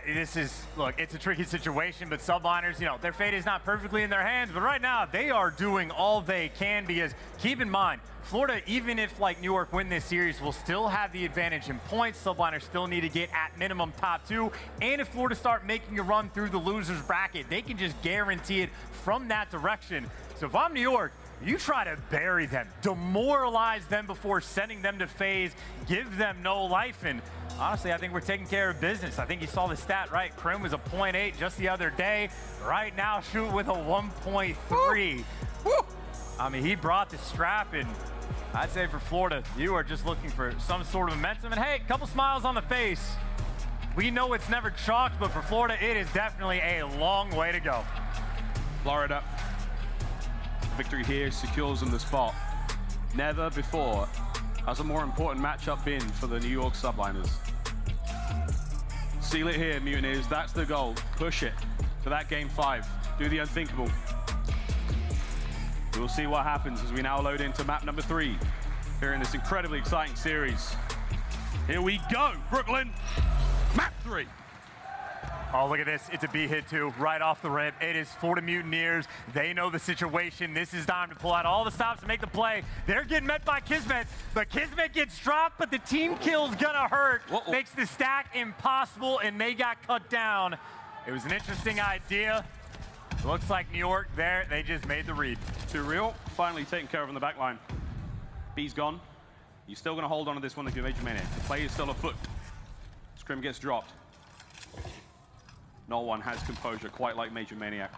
look, it's a tricky situation, but Subliners, you know, their fate is not perfectly in their hands, but right now they are doing all they can because, keep in mind, Florida, even if, like, New York win this series, will still have the advantage in points. Subliners still need to get at minimum top 2, and if Florida start making a run through the losers bracket, they can just guarantee it from that direction. So if I'm New York, you try to bury them, demoralize them before sending them to FaZe, give them no life, and honestly, I think we're taking care of business. I think you saw the stat, right? Crim was a 0.8 just the other day. Right now, shoot with a 1.3. I mean, he brought the strap, and I'd say for Florida, you are just looking for some sort of momentum. And hey, a couple smiles on the face. We know it's never chalked, but for Florida, it is definitely a long way to go. Florida. Victory here secures them the spot. Never before has a more important matchup been for the New York Subliners. Seal it here, Mutineers. That's the goal. Push it to that game 5. Do the unthinkable. We'll see what happens as we now load into map number 3 here in this incredibly exciting series. Here we go, Brooklyn. Map 3. Oh, look at this. It's a B hit, too, right off the rip. It is for the Mutineers. They know the situation. This is time to pull out all the stops to make the play. They're getting met by Kismet. The Kismet gets dropped, but the team kill's gonna hurt. Makes the stack impossible, and they got cut down. It was an interesting idea. Looks like New York there. They just made the read. Too real. Finally taken care of on the back line. B's gone. You're still gonna hold on to this one if you're Major Maniac. The play is still afoot. Scrim gets dropped. No one has composure quite like Major Maniac.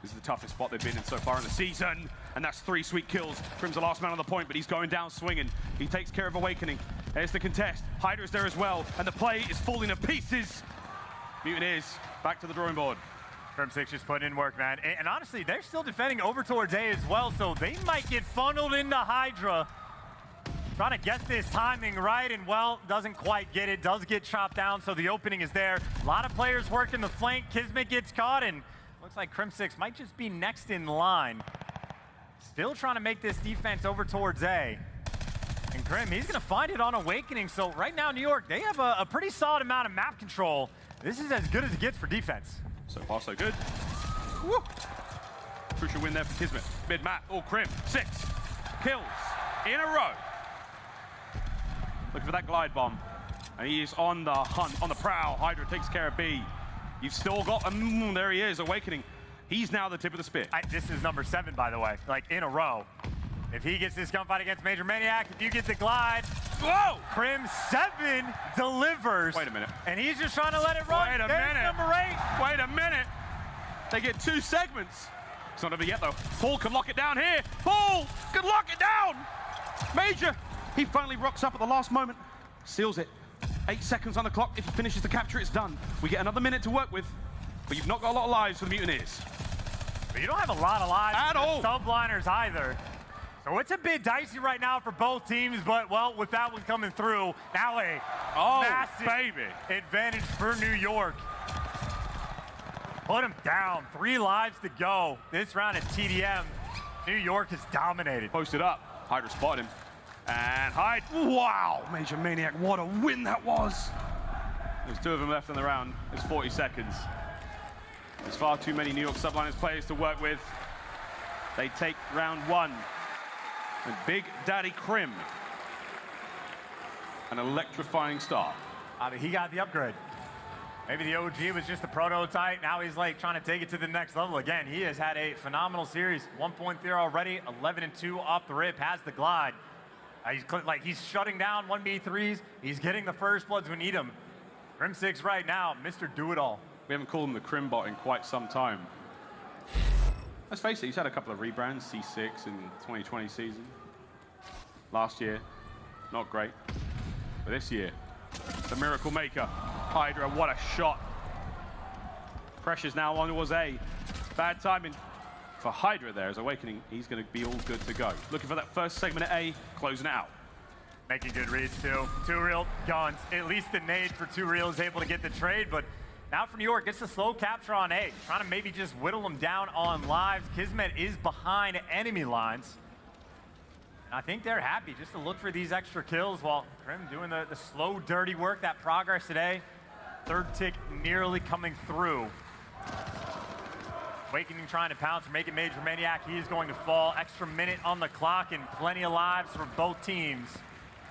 This is the toughest spot they've been in so far in the season, and that's 3 sweet kills. Crim's the last man on the point, but he's going down swinging. He takes care of Awakening. There's the contest. Hydra's there as well, and the play is falling to pieces. Mutineers back to the drawing board. Crimsix just putting in work, man. And honestly, they're still defending over towards A as well, so they might get funneled into Hydra. Trying to get this timing right, and well, doesn't quite get it. Does get chopped down, so the opening is there. A lot of players working the flank. Kismet gets caught, and looks like Crimsix might just be next in line. Still trying to make this defense over towards A. And Crim, he's going to find it on Awakening. So right now, New York, they have a pretty solid amount of map control. This is as good as it gets for defense. So far, so good. Woo. Crucial win there for Kismet. Mid-map, Crim. 6 kills in a row. Looking for that glide bomb. And he is on the hunt, on the prowl. Hydra takes care of B. You've still got, there he is, Awakening. He's now the tip of the spear. This is number 7, by the way, like in a row. If he gets this gunfight against Major Maniac, if you get the glide, whoa! Crim 7 delivers. Wait a minute. And he's just trying to let it run. Wait a There's minute. number 8. Wait a minute. They get 2 segments. It's not over yet, though. Paul can lock it down here. Paul can lock it down. Major. He finally rocks up at the last moment, seals it. 8 seconds on the clock. If he finishes the capture, it's done. We get another minute to work with, but you've not got a lot of lives for the Mutineers. But you don't have a lot of lives at all. Subliners either. So it's a bit dicey right now for both teams, but well, with that one coming through, now a massive advantage for New York. Put him down. 3 lives to go. This round at TDM, New York has dominated. Posted up. Hydra spotted him. And Hyde, wow, Major Maniac, what a win that was. There's 2 of them left in the round. There's 40 seconds. There's far too many New York Subliners players to work with. They take round 1. And Big Daddy Crim. An electrifying start. I mean, he got the upgrade. Maybe the OG was just a prototype. Now he's like trying to take it to the next level. Again, he has had a phenomenal series. 1.0 already, 11-2 off the rip, has the glide. He's shutting down 1v3s. He's getting the first bloods when we need him. Crimsix right now, Mr. Do-It-All. We haven't called him the Crim bot in quite some time. Let's face it, he's had a couple of rebrands, C6 in the 2020 season. Last year, not great. But this year, the Miracle Maker. Hydra, what a shot. Pressure's now on towards A. Bad timing for Hydra there as Awakening. He's going to be all good to go. Looking for that first segment at A, closing it out. Making good reads too. 2Real guns. At least the nade for 2Real is able to get the trade, but now for New York, gets the slow capture on A. Trying to maybe just whittle them down on lives. Kismet is behind enemy lines. I think they're happy just to look for these extra kills while Crim doing the slow, dirty work, that progress today. Third tick nearly coming through. Awakening trying to pounce or make it Major Maniac. He is going to fall. Extra minute on the clock and plenty of lives for both teams.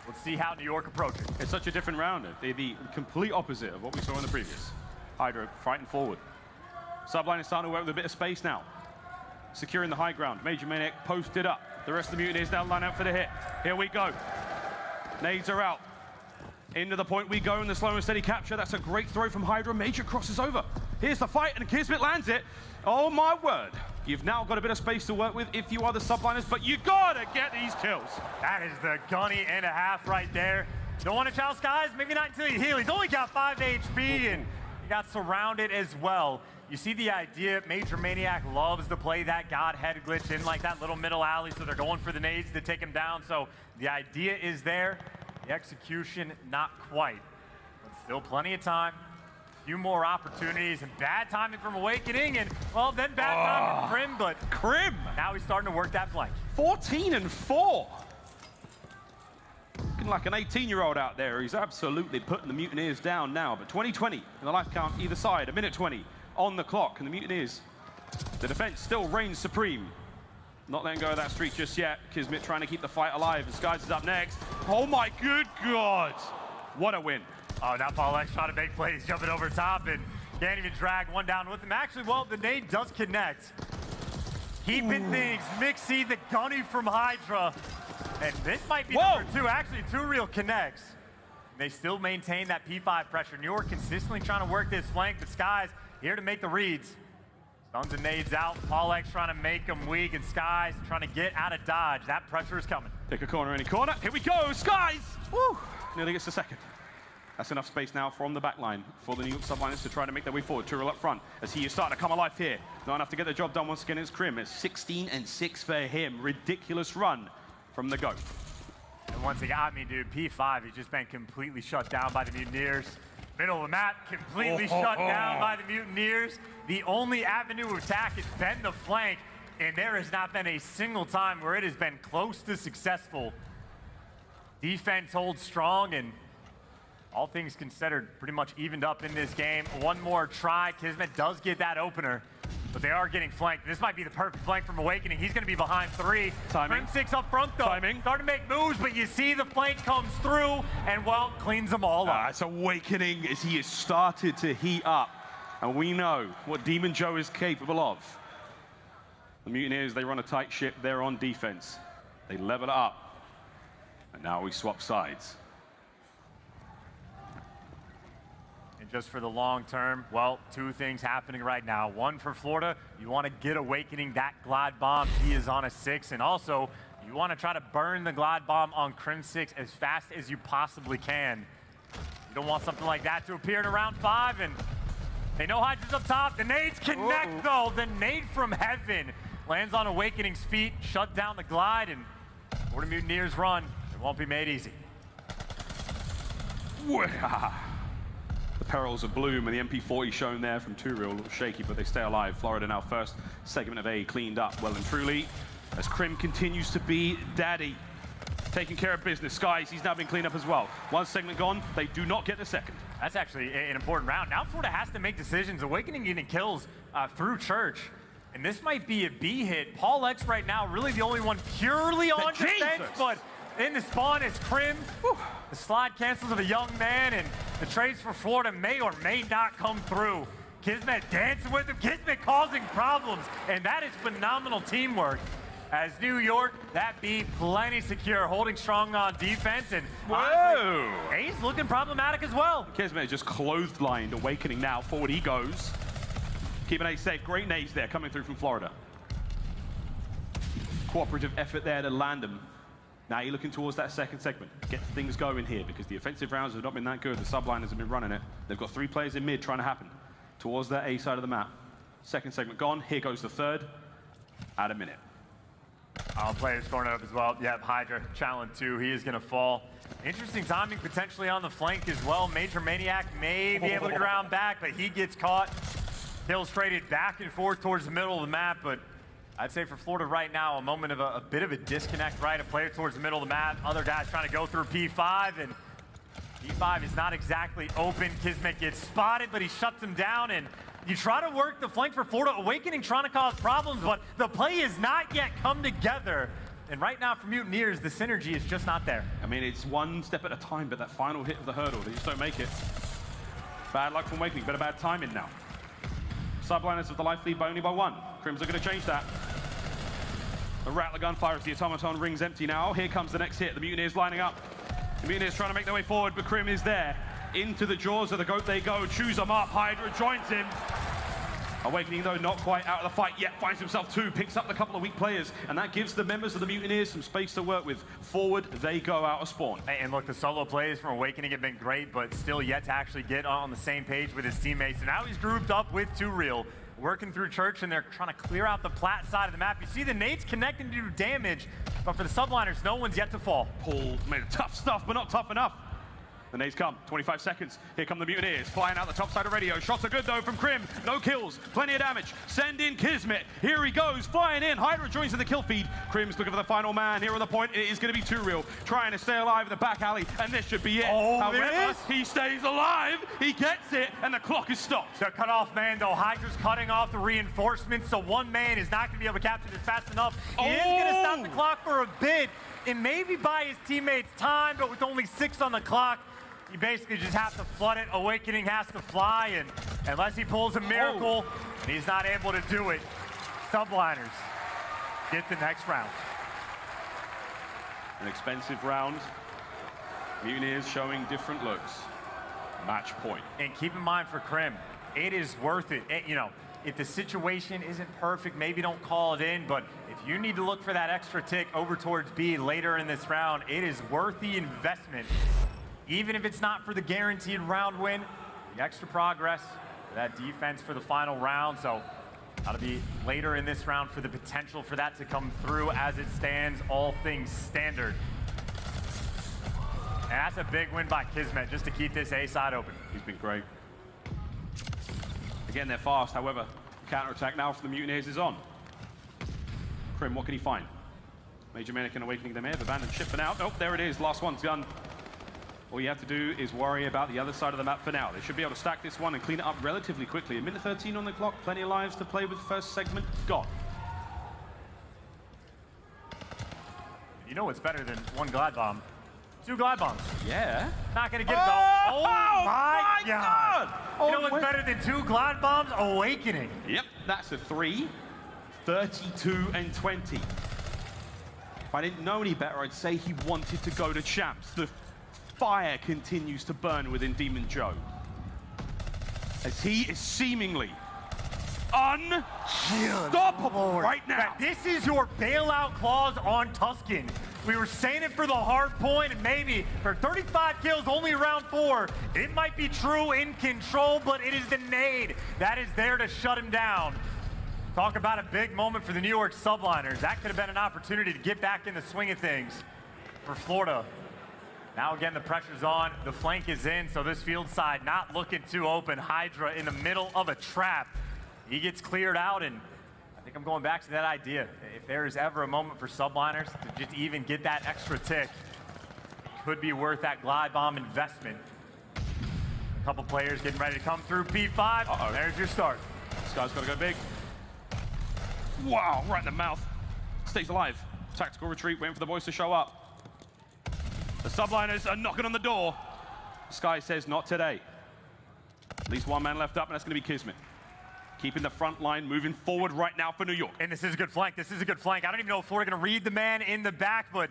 Let's see how New York approaches. It's such a different round. They're the complete opposite of what we saw in the previous. Hydra fighting forward. Subline is starting to work with a bit of space now. Securing the high ground. Major Maniac posted up. The rest of the Mutineers now line up for the hit. Here we go. Nades are out. Into the point we go in the slow and steady capture. That's a great throw from Hydra. Major crosses over. Here's the fight, and Kismet lands it. Oh my word. You've now got a bit of space to work with if you are the Subliners, but you gotta get these kills. That is the gunny and a half right there. Don't want to chow Skies? Maybe not until you heal. He's only got 5 HP, and he got surrounded as well. You see the idea, Major Maniac loves to play that Godhead glitch in like that little middle alley, so they're going for the nades to take him down. So the idea is there. The execution, not quite. But still plenty of time. A few more opportunities, and bad timing from Awakening, and, well, then bad timing from Crim, but Crim! now he's starting to work that flank. 14-4. Looking like an 18-year-old out there. He's absolutely putting the Mutineers down now. But 20-20 in the life count either side. 1:20 on the clock, and the Mutineers, the defense still reigns supreme. Not letting go of that streak just yet. Kismet trying to keep the fight alive. And Skies is up next. Oh my good God. What a win. Oh, now Paulehx trying to make plays, jumping over top, and can't even drag one down with him. Actually, well, the nade does connect. Keeping things. Mixy, the gunny from Hydra. And this might be number 2. Actually, 2Real connects. They still maintain that P5 pressure. New York consistently trying to work this flank, but Skies here to make the reads. Stuns and nades out. Paulehx trying to make them weak, and Skies trying to get out of dodge. That pressure is coming. Pick a corner, any corner. Here we go, Skies! Woo! Nearly gets the second. That's enough space now from the back line for the New York Subliners to try to make their way forward. 2Real up front as he is starting to come alive here. Not enough to get the job done once again. It's Crim. It's 16-6 for him. Ridiculous run from the GOAT. And once again, I mean, dude, P5, he's just been completely shut down by the Mutineers. Middle of the map, completely shut down by the Mutineers. The only avenue of attack has been the flank, and there has not been a single time where it has been close to successful. Defense holds strong, and all things considered, pretty much evened up in this game. One more try. Kismet does get that opener, but they are getting flanked. This might be the perfect flank from Awakening. He's going to be behind 3. Timing. Crimsix up front, though. Timing. Starting to make moves, but you see the flank comes through, and, well, cleans them all up. It's Awakening as he has started to heat up. And we know what Demon Joe is capable of. The Mutineers, they run a tight ship. They're on defense. They level it up. And now we swap sides. And just for the long term, well, 2 things happening right now. One for Florida, you want to get Awakening that glide bomb. He is on a 6, and also you want to try to burn the glide bomb on Crimsix as fast as you possibly can. You don't want something like that to appear in round 5, and they know Hydra's up top. The nades connect, though. The nade from heaven lands on Awakening's feet, shut down the glide, and Florida Mutineers run. It won't be made easy. The perils of Bloom and the MP40 shown there from 2Real, a little shaky, but they stay alive. Florida now first segment of A cleaned up well and truly as Crim continues to be daddy. Taking care of business. Skies, he's now been cleaned up as well. One segment gone, they do not get the second. That's actually an important round. Now Florida has to make decisions. Awakening getting kills through Church. And this might be a B hit. Paulehx right now, really the only one purely on defense, but but in the spawn is Crim. The slide cancels of a young man, and the trades for Florida may or may not come through. Kismet dancing with him, Kismet causing problems, and that is phenomenal teamwork. As New York, that be plenty secure, holding strong on defense, and Whoa! A's looking problematic as well. Kismet just clotheslined Awakening now. Forward he goes. Keeping A safe. Great nades there coming through from Florida. Cooperative effort there to land them. Now you're looking towards that second segment. Get things going here because the offensive rounds have not been that good. The Subliners have been running it. They've got 3 players in mid trying to happen towards that A side of the map. Second segment gone. Here goes the third. At a minute. All players scoring up as well. Yep, Hydra, challenge 2. He is going to fall. Interesting timing potentially on the flank as well. Major Maniac may be able to ground back, but he gets caught. Kills traded back and forth towards the middle of the map, but I'd say for Florida right now, a moment of a bit of a disconnect, right? A player towards the middle of the map, other guys trying to go through P5, and P5 is not exactly open. Kismet gets spotted, but he shuts him down, and you try to work the flank for Florida. Awakening trying to cause problems, but the play has not yet come together. And right now for Mutineers, the synergy is just not there. I mean, it's one step at a time, but that final hit of the hurdle, they just don't make it. Bad luck from Awakening, but a bad timing now. Subliners of the life lead by only by 1. Crims are going to change that. The Rattler gun fires, the automaton rings empty now. Here comes the next hit. The Mutineers lining up. The Mutineers trying to make their way forward, but Crim is there. Into the jaws of the goat they go. Chews them up. Hydra joins him. Awakening, though, not quite out of the fight yet. Finds himself 2. Picks up the couple of weak players. And that gives the members of the Mutineers some space to work with. Forward, they go out of spawn. And look, the solo plays from Awakening have been great, but still yet to actually get on the same page with his teammates. And now he's grouped up with 2Real, working through Church, and they're trying to clear out the plat side of the map. You see the nades connecting to do damage, but for the Subliners, no one's yet to fall. Paul made tough stuff, but not tough enough. The nades come, 25 seconds. Here come the Mutineers, flying out the top side of radio. Shots are good though from Crim. No kills, plenty of damage. Send in Kismet. Here he goes, flying in. Hydra joins in the kill feed. Crim's looking for the final man. Here on the point, it is going to be 2Real, trying to stay alive in the back alley, and this should be it. Oh, however, he stays alive, he gets it, and the clock is stopped. The cutoff man, though, Hydra's cutting off the reinforcements, so one man is not going to be able to capture this fast enough. He is going to stop the clock for a bit, and maybe buy his teammates time, but with only 6 on the clock, you basically just have to flood it. Awakening has to fly, and unless he pulls a miracle, and he's not able to do it, Subliners get the next round. An expensive round. Mutineers showing different looks. Match point. And keep in mind for Crim, it is worth it. You know, if the situation isn't perfect, maybe don't call it in, but if you need to look for that extra tick over towards B later in this round, it is worth the investment. Even if it's not for the guaranteed round win, the extra progress, that defense for the final round. So that'll be later in this round for the potential for that to come through. As it stands, all things standard. And that's a big win by Kismet just to keep this A side open. He's been great. Again, they're fast. However, counterattack now from the Mutineers is on. Crim, what can he find? Major Maniac and Awakening, they may have abandoned ship for now. Nope, there it is. Last one's gone. All you have to do is worry about the other side of the map for now. They should be able to stack this one and clean it up relatively quickly. A minute 13 on the clock, plenty of lives to play with. First segment gone. You know what's better than 1 glide bomb? 2 glide bombs. Yeah. Not gonna get it though. Oh my God. You know what's better than 2 glide bombs? Awakening. Yep, that's a 3. 32 and 20. If I didn't know any better, I'd say he wanted to go to champs. The fire continues to burn within Demon Joe, as he is seemingly unstoppable right now. This is your bailout clause on Tuscan. We were saying it for the hard point, and maybe for 35 kills, only around 4. It might be true in control, but it is the nade that is there to shut him down. Talk about a big moment for the New York Subliners. That could have been an opportunity to get back in the swing of things for Florida. Now again, the pressure's on, the flank is in, so this field side not looking too open. Hydra in the middle of a trap. He gets cleared out, and I think I'm going back to that idea. If there is ever a moment for Subliners to just even get that extra tick, it could be worth that glide bomb investment. A couple players getting ready to come through P5. There's your start. This guy's got to go big. Wow, right in the mouth. Stays alive. Tactical retreat, waiting for the boys to show up. The Subliners are knocking on the door. Sky says not today. At least one man left up, and that's going to be Kismet. Keeping the front line moving forward right now for New York. And this is a good flank. This is a good flank. I don't even know if we're going to read the man in the back, but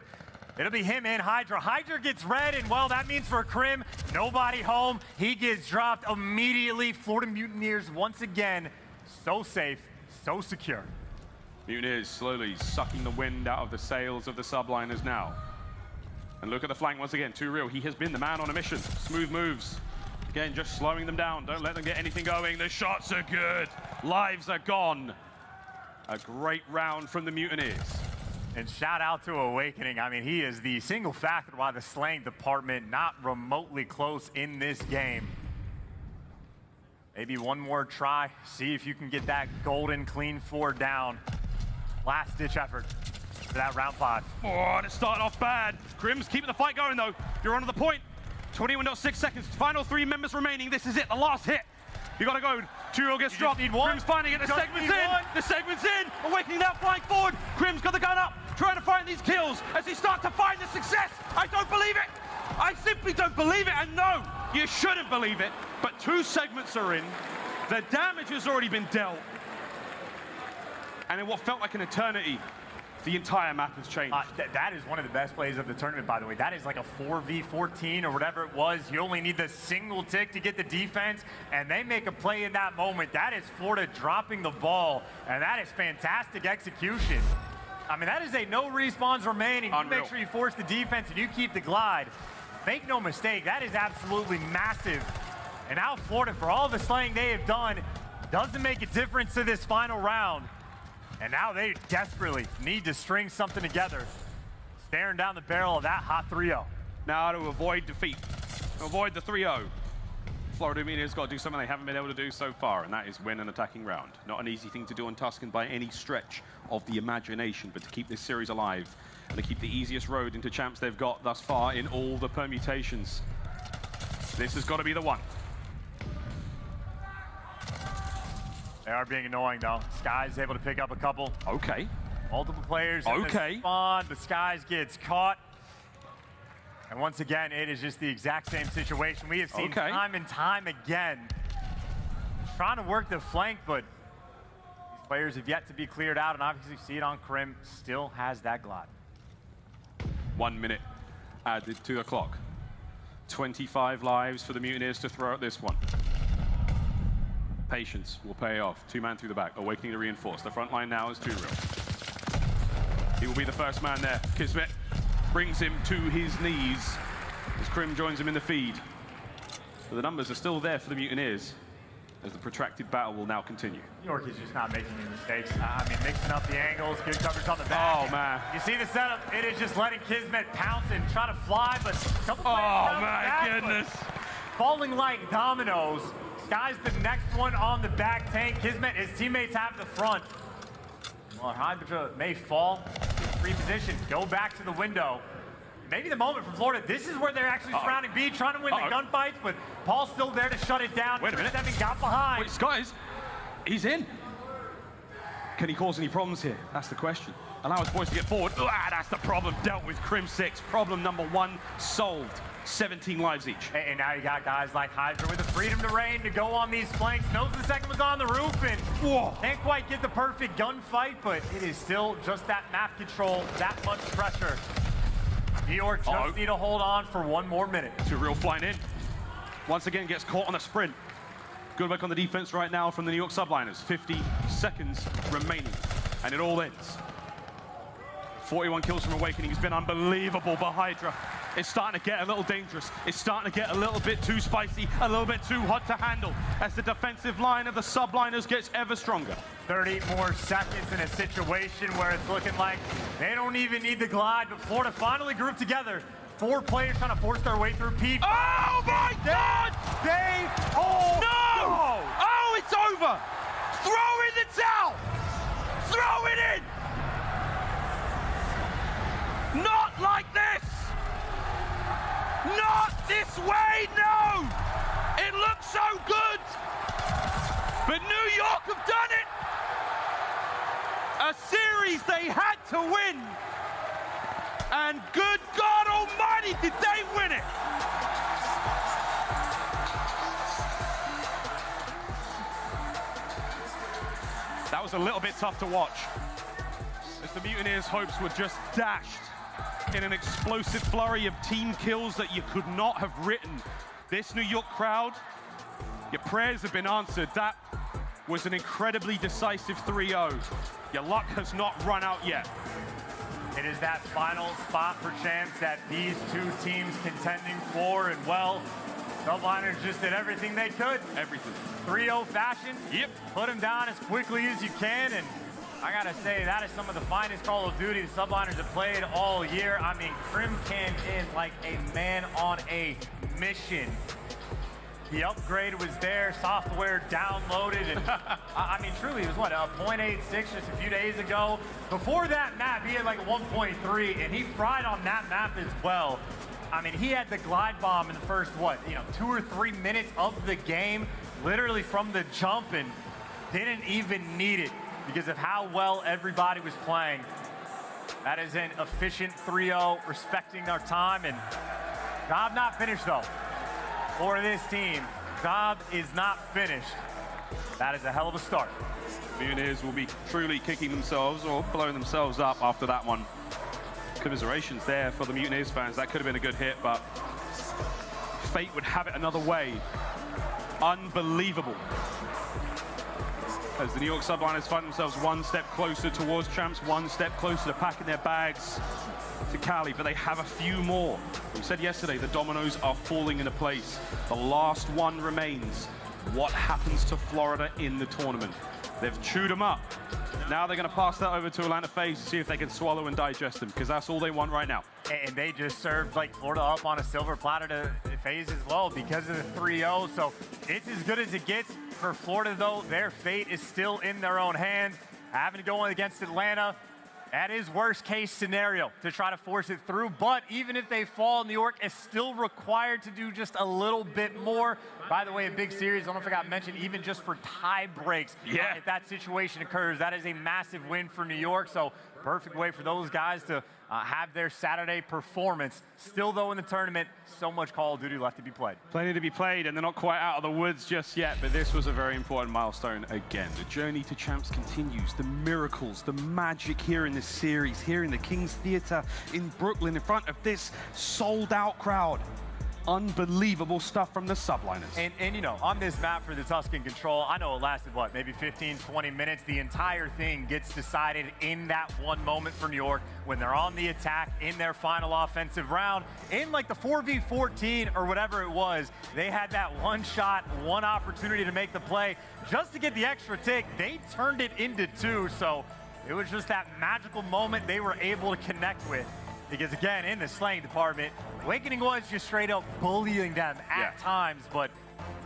it'll be him and Hydra. Hydra gets red, and well, that means for Crim, nobody home. He gets dropped immediately. Florida Mutineers once again, so safe, so secure. Mutineers slowly sucking the wind out of the sails of the Subliners now. And look at the flank once again, Too Real. He has been the man on a mission. Smooth moves. Again, just slowing them down. Don't let them get anything going. The shots are good. Lives are gone. A great round from the Mutineers. And shout out to Owakening. I mean, he is the single factor why the slaying department not remotely close in this game. Maybe one more try. See if you can get that golden clean 4 down. Last ditch effort for that round 5. Oh, and it's starting off bad. Crim's keeping the fight going though. You're onto the point. 21.6 seconds. Final 3 members remaining. This is it. The last hit. You gotta go. Too Real gets dropped. Crim's finding it. The segment's in. The segment's in. Awakening now flying forward. Crim's got the gun up, trying to find these kills as he starts to find the success. I don't believe it. I simply don't believe it. And no, you shouldn't believe it. But 2 segments are in. The damage has already been dealt. And in what felt like an eternity, the entire map has changed. That is one of the best plays of the tournament, by the way. That is like a 4v14 or whatever it was. You only need the single tick to get the defense, and they make a play in that moment. That is Florida dropping the ball, and that is fantastic execution. I mean, that is a no respawns remaining. You make sure you force the defense and you keep the glide. Make no mistake, that is absolutely massive. And now Florida, for all the slaying they have done, doesn't make a difference to this final round. And now they desperately need to string something together. Staring down the barrel of that hot 3-0. Now to avoid defeat, avoid the 3-0. Florida Mutineers got to do something they haven't been able to do so far, and that is win an attacking round. Not an easy thing to do on Tuscan by any stretch of the imagination, but to keep this series alive and to keep the easiest road into champs they've got thus far in all the permutations. This has got to be the one. They are being annoying, though. Sky's able to pick up a couple. Okay. Multiple players in the spawn, but Skies gets caught. And once again, it is just the exact same situation. We have seen time and time again. Trying to work the flank, but these players have yet to be cleared out, and obviously see it on Crim, still has that glide. 1 minute added to the clock. 25 lives for the Mutineers to throw at this one. Patience will pay off. 2-man through the back. Awakening to reinforce. The front line now is Too Real. He will be the first man there. Kismet brings him to his knees as Crim joins him in the feed. But the numbers are still there for the Mutineers as the protracted battle will now continue. York is just not making any mistakes. I mean, mixing up the angles, good coverage on the back. Oh, man. You see the setup, it is just letting Kismet pounce and try to fly, but a couple players Oh, down the my back, goodness. Falling like dominoes. Sky's the next one on the back tank. Kismet, his teammates have the front. Well, Hydra may fall, reposition, go back to the window. Maybe the moment for Florida. This is where they're actually surrounding B, trying to win the gunfights, but Paul's still there to shut it down. Wait a minute. Got behind. Wait, Skies, he's in. Can he cause any problems here? That's the question. Allow his boys to get forward. That's the problem dealt with. Crimsix. Problem number 1 solved. 17 lives each. And now you got guys like Hydra with the freedom to reign to go on these flanks. Knows the second was on the roof and can't quite get the perfect gunfight, but it is still just that map control, that much pressure. New York just need to hold on for 1 more minute. Too Real flying in. Once again gets caught on the sprint. Good work on the defense right now from the New York Subliners. 50 seconds remaining, and it all ends. 41 kills from Awakening. He's been unbelievable, but Hydra, it's starting to get a little dangerous. It's starting to get a little bit too spicy, a little bit too hot to handle as the defensive line of the Subliners gets ever stronger. 30 more seconds in a situation where it's looking like they don't even need the glide, but Florida finally grouped together. 4 players trying to force their way through P. Oh my God! They all No! Oh, it's over! Throw in the towel! Throw it in! Not like this! Not this way, no! It looks so good! But New York have done it! A series they had to win! And good God Almighty, did they was a little bit tough to watch, as the Mutineers' hopes were just dashed in an explosive flurry of team kills that you could not have written. This New York crowd, your prayers have been answered. That was an incredibly decisive 3-0. Your luck has not run out yet. It is that final spot for champs that these two teams contending for, and well, Subliners just did everything they could. Everything. 3-0 fashion. Yep. Put them down as quickly as you can, and I gotta say, that is some of the finest Call of Duty the Subliners have played all year. I mean, Crim came in like a man on a mission. The upgrade was there, software downloaded, and I mean, truly, it was what, 0.86 just a few days ago. Before that map, he had like a 1.3, and he fried on that map as well. I mean, he had the glide bomb in the first, what, 2 or 3 minutes of the game, literally from the jump, and didn't even need it because of how well everybody was playing. That is an efficient 3-0, respecting our time, and job not finished though. For this team, job is not finished. That is a hell of a start. Mutineers will be truly kicking themselves or blowing themselves up after that one. Commiserations there for the Mutineers fans. That could have been a good hit, but fate would have it another way. Unbelievable. As the New York Subliners find themselves one step closer towards champs, one step closer to packing their bags to Cali, but they have a few more. We said yesterday, the dominoes are falling into place. The last one remains. What happens to Florida in the tournament? They've chewed them up. Now they're going to pass that over to Atlanta FaZe to see if they can swallow and digest them, because that's all they want right now. And they just served like Florida up on a silver platter to FaZe as well because of the 3-0. So it's as good as it gets for Florida, though. Their fate is still in their own hands. Having to go against Atlanta, that is worst case scenario to try to force it through. But even if they fall, New York is still required to do just a little bit more. By the way, a big series, I don't know if I got mentioned, even just for tie breaks. Yeah. If that situation occurs, that is a massive win for New York. So perfect way for those guys to have their Saturday performance. Still, though, in the tournament, so much Call of Duty left to be played. Plenty to be played, and they're not quite out of the woods just yet, but this was a very important milestone again. The journey to champs continues. The miracles, the magic here in this series, here in the King's Theater in Brooklyn, in front of this sold-out crowd. Unbelievable stuff from the Subliners. And on this map for the Tuscan Control, I know it lasted, what, maybe 15, 20 minutes. The entire thing gets decided in that one moment for New York when they're on the attack in their final offensive round. In like the 4v14 or whatever it was, they had that one shot, one opportunity to make the play. Just to get the extra tick, they turned it into 2. So it was just that magical moment they were able to connect with. Because again, in the slaying department, Owakening was just straight up bullying them at times, but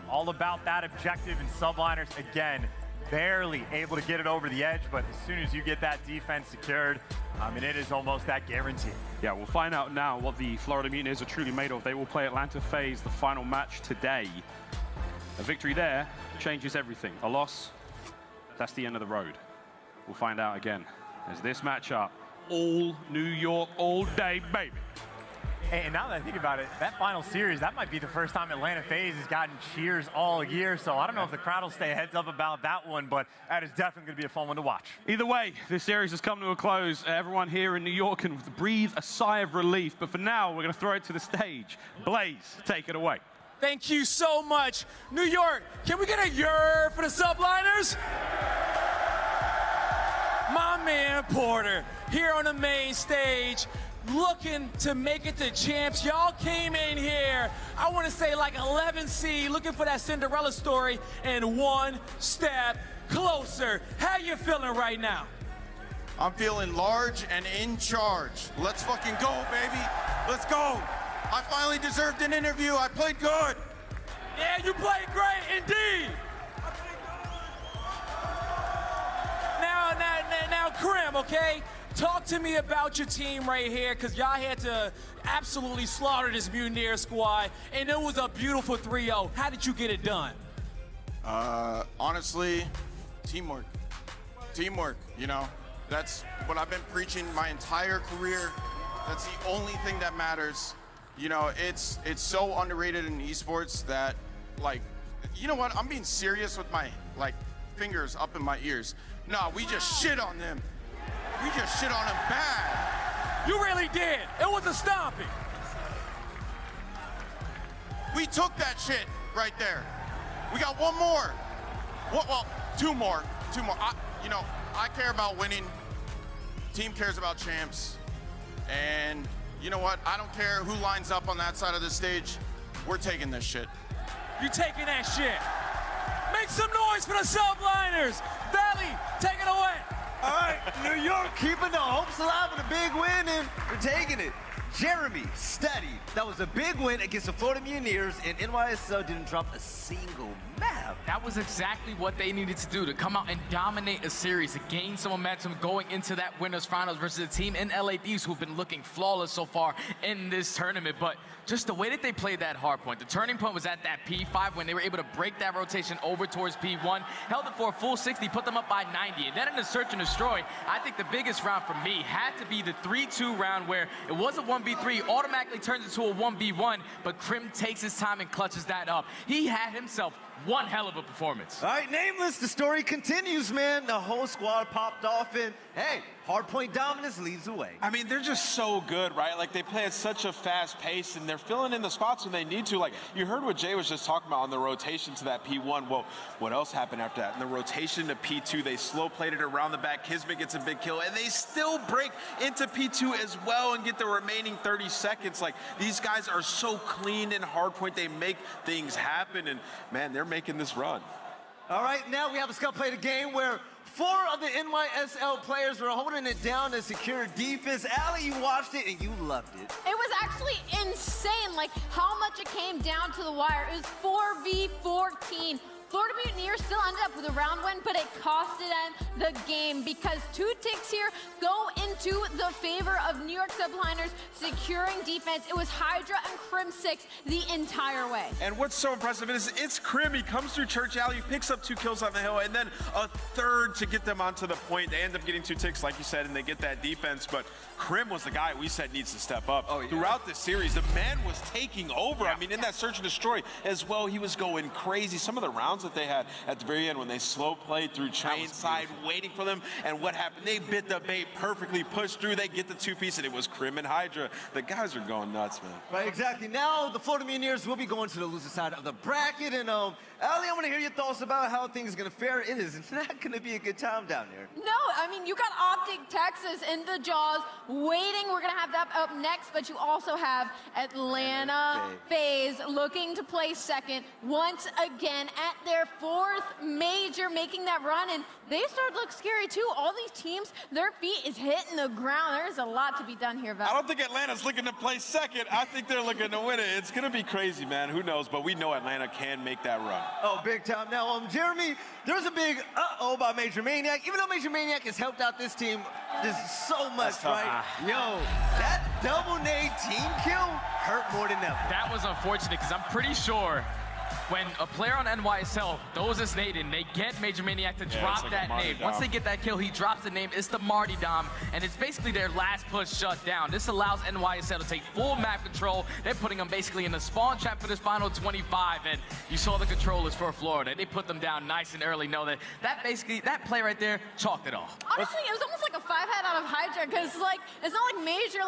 all about that objective, and Subliners, again, barely able to get it over the edge, but as soon as you get that defense secured, I mean, it is almost that guarantee. Yeah, we'll find out now what the Florida Mutineers are truly made of. They will play Atlanta FaZe, the final match today. A victory there changes everything. A loss, that's the end of the road. We'll find out again as this matchup, all New York, all day, baby. And now that I think about it, that final series, that might be the first time Atlanta FaZe has gotten cheers all year. So I don't know if the crowd will stay heads up about that one, but that is definitely going to be a fun one to watch. Either way, this series has come to a close. Everyone here in New York can breathe a sigh of relief. But for now, we're going to throw it to the stage. Blaze, take it away. Thank you so much. New York, can we get a yer for the Subliners? My man Porter here on the main stage, looking to make it to champs. Y'all came in here, I want to say like 11C, looking for that Cinderella story, and one step closer. How you feeling right now? I'm feeling large and in charge. Let's fucking go, baby. Let's go. I finally deserved an interview. I played good. Yeah, you played great, indeed. Now, Crim, okay? Talk to me about your team right here, because y'all had to absolutely slaughter this Mutineer squad, and it was a beautiful 3-0. How did you get it done? Honestly, teamwork. Teamwork, That's what I've been preaching my entire career. That's the only thing that matters. It's so underrated in esports that, like, you know what? I'm being serious with my, fingers up in my ears. No, we just shit on them. We just shit on them bad. You really did. It was a stomping. We took that shit right there. We got one more. Well, two more. I care about winning. Team cares about champs. And you know what? I don't care who lines up on that side of the stage. We're taking this shit. You taking that shit. Make some noise for the Subliners. Valley, take it away. All right, New York keeping the hopes alive with a big win, and we're taking it. Jeremy, steady. That was a big win against the Florida Mutineers, and NYSL didn't drop a single map. That was exactly what they needed to do, to come out and dominate a series, to gain some momentum going into that winners finals versus a team in LA Thieves who've been looking flawless so far in this tournament. But just the way that they played that hard point, the turning point was at that P5 when they were able to break that rotation over towards P1, held it for a full 60, put them up by 90. And then in the search and destroy, I think the biggest round for me had to be the 3-2 round where it was a 1v3, automatically turns into a 1v1, but Crim takes his time and clutches that up. He had himself one hell of a performance. All right, Nameless, the story continues, man. The whole squad popped off, and hey, hardpoint dominance leads the way. I mean, they're just so good, right? Like, they play at such a fast pace, and they're filling in the spots when they need to. Like, you heard what Jay was just talking about on the rotation to that P1. Well, what else happened after that? In the rotation to P2, they slow-played it around the back. Kismet gets a big kill, and they still break into P2 as well and get the remaining 30 seconds. Like, these guys are so clean in hardpoint. They make things happen, and, man, they're making this run. All right, now we have a Scump play the game where 4 of the NYSL players were holding it down to secure defense. Allie, you watched it and you loved it. It was actually insane, like how much it came down to the wire. It was 4v14. Florida Mutineers still ended up with a round win, but it costed them the game because 2 ticks here go into the favor of New York Subliners securing defense. It was Hydra and Crimsix the entire way. And what's so impressive is it's Crim. He comes through Church Alley, picks up 2 kills on the hill, and then a third to get them onto the point. They end up getting 2 ticks, like you said, and they get that defense. But Crim was the guy we said needs to step up. Oh, yeah. Throughout this series, the man was taking over. Yeah. I mean, in that search and destroy as well, he was going crazy. Some of the rounds that they had at the very end when they slow played through train side, waiting for them, and what happened? They bit the bait perfectly, pushed through, they get the 2-piece, and it was Crim and Hydra. The guys are going nuts, man. Right, exactly. Now the Florida Mutineers will be going to the loser side of the bracket, and Allie, I want to hear your thoughts about how things are going to fare. It is not going to be a good time down there. No, I mean, you got OpTic Texas in the jaws waiting. We're going to have that up next, but you also have Atlanta FaZe looking to play second once again at their 4th major, making that run, and they start to look scary too. All these teams, their feet is hitting the ground. There's a lot to be done here, Val. I don't think Atlanta's looking to play second. I think they're looking to win it. It's going to be crazy, man. Who knows? But we know Atlanta can make that run. Oh, big time. Now, Jeremy, there's a big uh-oh by Major Maniac. Even though Major Maniac has helped out this team just so much, right? Yo, that double nade team kill hurt more than ever. That was unfortunate because I'm pretty sure when a player on NYSL throws this nade in, they get Major Maniac to drop like that nade. Once they get that kill, he drops the name. It's the Marty Dom, and it's basically their last push shut down. This allows NYSL to take full map control. They're putting them basically in the spawn trap for this final 25, and you saw the controllers for Florida. They put them down nice and early. Know that play right there chalked it off. Honestly, it was almost like a 5-head out of Hydra because like it's not like Major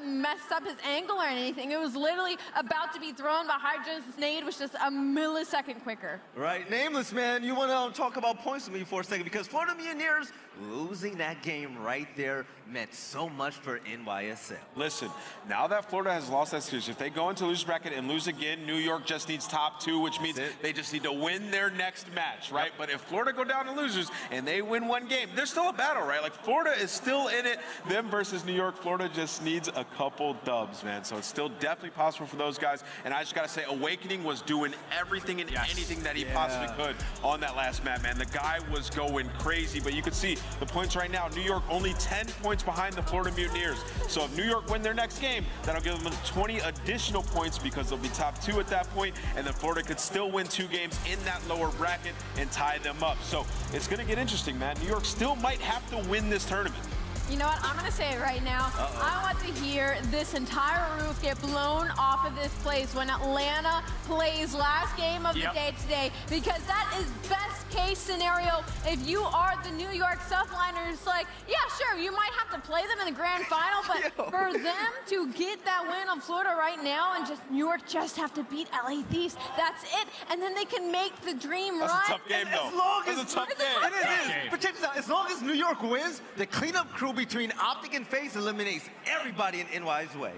messed up his angle or anything. It was literally about to be thrown, but Hydra's nade was just a millisecond quicker. Right, Nameless, man, you want to talk about points with me for a second because Florida Mutineers losing that game right there meant so much for NYSL. Listen, now that Florida has lost that series, if they go into loser bracket and lose again, New York just needs top 2, which means they just need to win their next match, right? Yep. But if Florida go down to losers and they win 1 game, there's still a battle, right? Like, Florida is still in it. Them versus New York. Florida just needs a couple dubs, man. So it's still definitely possible for those guys. And I just got to say, Owakening was doing everything and anything that he possibly could on that last map, man. The guy was going crazy, but you could see the points right now. New York only 10 points behind the Florida Mutineers. So if New York win their next game, that'll give them 20 additional points because they'll be top 2 at that point, and then Florida could still win 2 games in that lower bracket and tie them up. So it's going to get interesting, man. New York still might have to win this tournament. You know what? I'm going to say it right now. I want to hear this entire roof get blown off of this place when Atlanta plays last game of the day today, because that is best worst case scenario, if you are the New York Subliners, like, yeah, sure, you might have to play them in the grand final, but for them to get that win on Florida right now and just New York just have to beat LA Thieves, that's it. And then they can make the dream run. That's a tough game, though. As long as That's a tough game. It is. But check this out. As long as New York wins, the cleanup crew between OpTic and FaZe eliminates everybody in NY's way.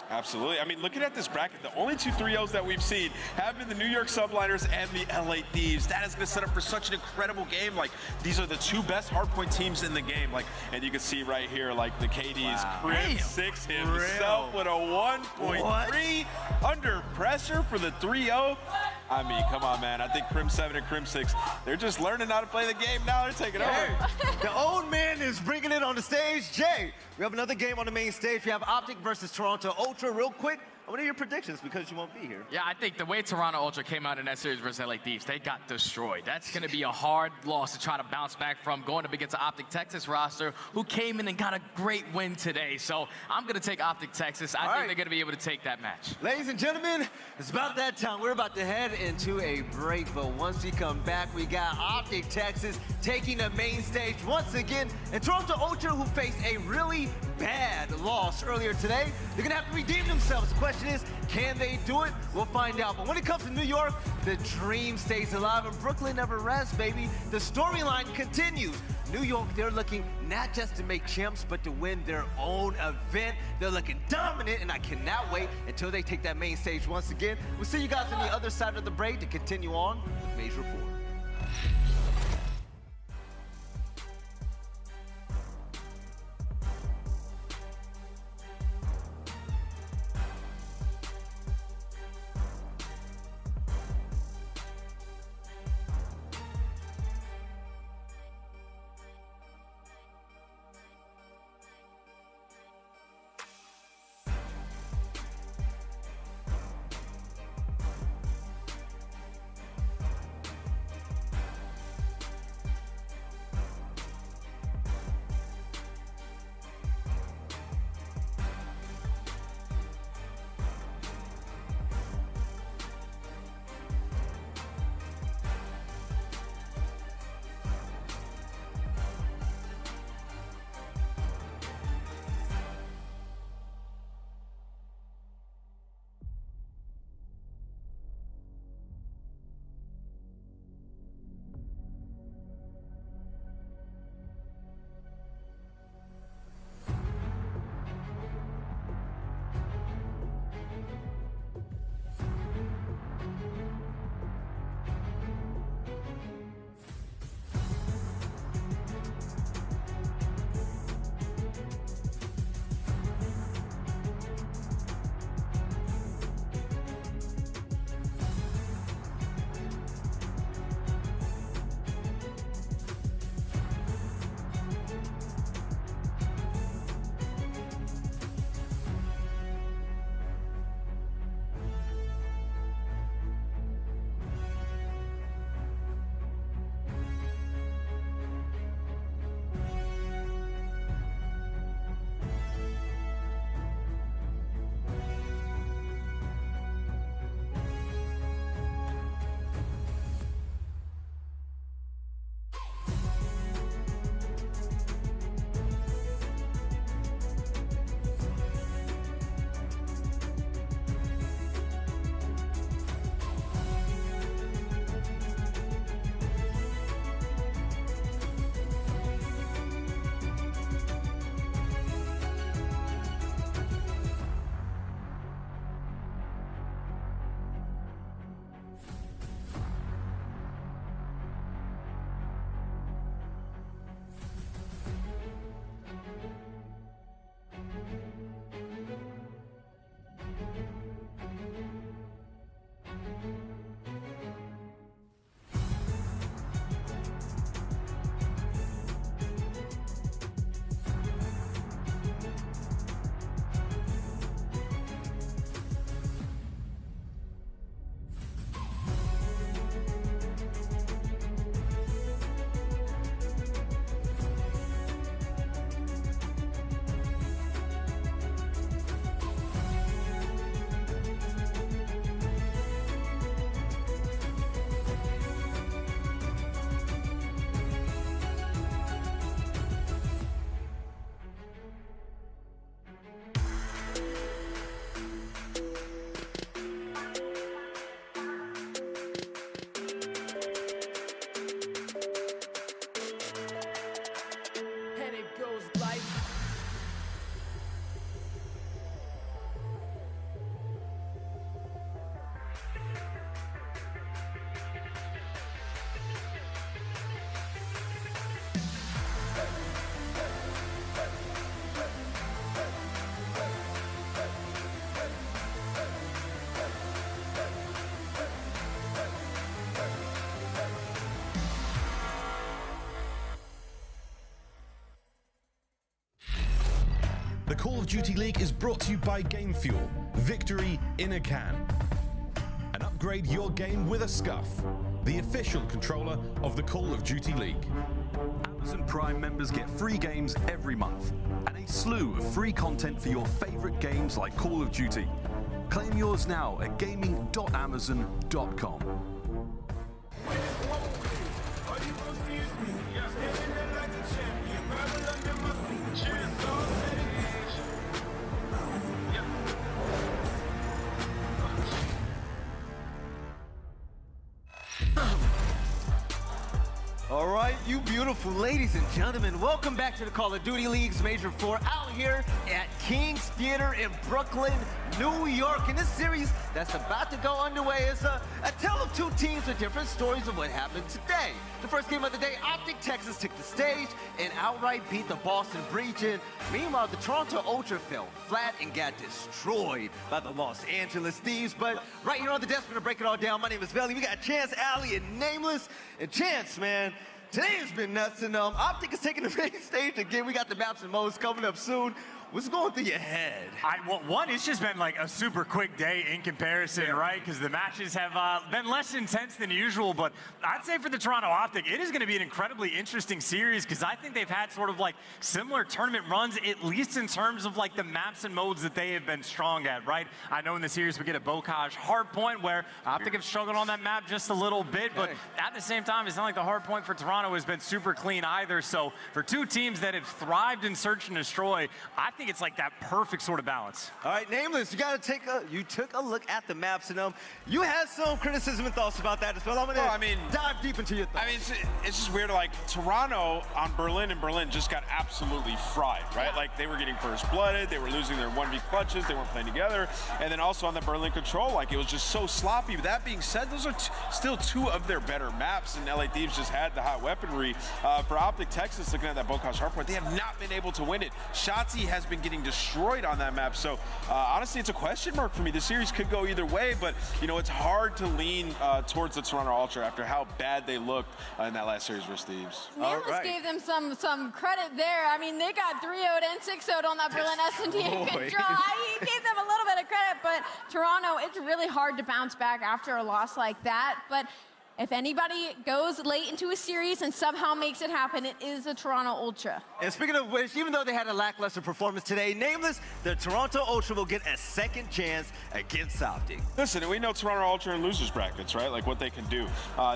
Absolutely. I mean, looking at this bracket, the only 2 3-0s that we've seen have been the New York Subliners and the LA Thieves. That is going to set up for such an incredible game. Like, these are the 2 best hardpoint teams in the game. Like, and you can see right here, like, the KD's Crimsix himself with a 1.3 under pressure for the 3-0. I mean, come on, man. I think Crim 7 and Crim 6, they're just learning how to play the game now. They're taking over. The old man is bringing it on the stage. Jay, we have another game on the main stage. We have OpTic versus Toronto Ultra. Real quick, what are your predictions because you won't be here? Yeah, I think the way Toronto Ultra came out in that series versus LA Thieves, they got destroyed. That's going to be a hard loss to try to bounce back from going up against the OpTic Texas roster, who came in and got a great win today. So I'm going to take OpTic Texas. I think they're going to be able to take that match. Ladies and gentlemen, it's about that time. We're about to head into a break, but once we come back, we got OpTic Texas taking the main stage once again. And Toronto Ultra, who faced a really bad loss earlier today, they're going to have to redeem themselves. The question is, can they do it? We'll find out. But when it comes to New York, the dream stays alive, and Brooklyn never rests, baby. The storyline continues. New York, they're looking not just to make champs, but to win their own event. They're looking dominant, and I cannot wait until they take that main stage once again. We'll see you guys on the other side of the break to continue on with Major 4. Call of Duty League is brought to you by Game Fuel. Victory in a can. And upgrade your game with a Scuff, the official controller of the Call of Duty League. Amazon Prime members get free games every month and a slew of free content for your favorite games like Call of Duty. Claim yours now at gaming.amazon.com. All right, you beautiful ladies and gentlemen, welcome back to the Call of Duty League's Major 4 out here at King's Theater in Brooklyn, New York. And this series that's about to go underway is a tale of two teams with different stories of what happened today. The first game of the day, OpTic Texas took the stage and outright beat the Boston Breach. And meanwhile, the Toronto Ultra fell flat and got destroyed by the Los Angeles Thieves. But right here on the desk, we're gonna break it all down. My name is Velly. We got Chance, Alley, and Nameless. And Chance, man, today has been nuts, and OpTic is taking the main stage again. We got the maps and modes coming up soon. What's going through your head? Well, one, it's just been like a super quick day in comparison, right? Because the matches have been less intense than usual, but I'd say for the Toronto OpTic, it is going to be an incredibly interesting series because I think they've had sort of like similar tournament runs, at least in terms of like the maps and modes that they have been strong at, right? I know in the series we get a Bocage hardpoint where OpTic have struggled on that map just a little bit, but at the same time, it's not like the hardpoint for Toronto has been super clean either. So for two teams that have thrived in search and destroy, I think it's like that perfect sort of balance. All right, Nameless, you took a look at the maps, and you had some criticism and thoughts about that as well. I'm gonna dive deep into your thoughts. I mean, it's just weird, like Toronto on Berlin, and Berlin just got absolutely fried, right? Yeah. Like they were getting first blooded, they were losing their 1v clutches, they weren't playing together, and then also on the Berlin control, like it was just so sloppy. But that being said, those are still two of their better maps, and LA Thieves just had the hot weaponry. For OpTic Texas, looking at that Bocage hardpoint, they have not been able to win it. Shotzzy has been getting destroyed on that map. So honestly, it's a question mark for me. The series could go either way, but you know, it's hard to lean towards the Toronto Ultra after how bad they looked in that last series versus Thieves. Nameless gave them some credit there. I mean, they got 3-0'd and 6-0'd on that Berlin S&D control. He gave them a little bit of credit, but Toronto, it's really hard to bounce back after a loss like that. But if anybody goes late into a series and somehow makes it happen, it is the Toronto Ultra. And speaking of which, even though they had a lackluster performance today, Nameless, the Toronto Ultra will get a second chance against OpTic. Listen, we know Toronto Ultra in losers brackets, right? Like what they can do.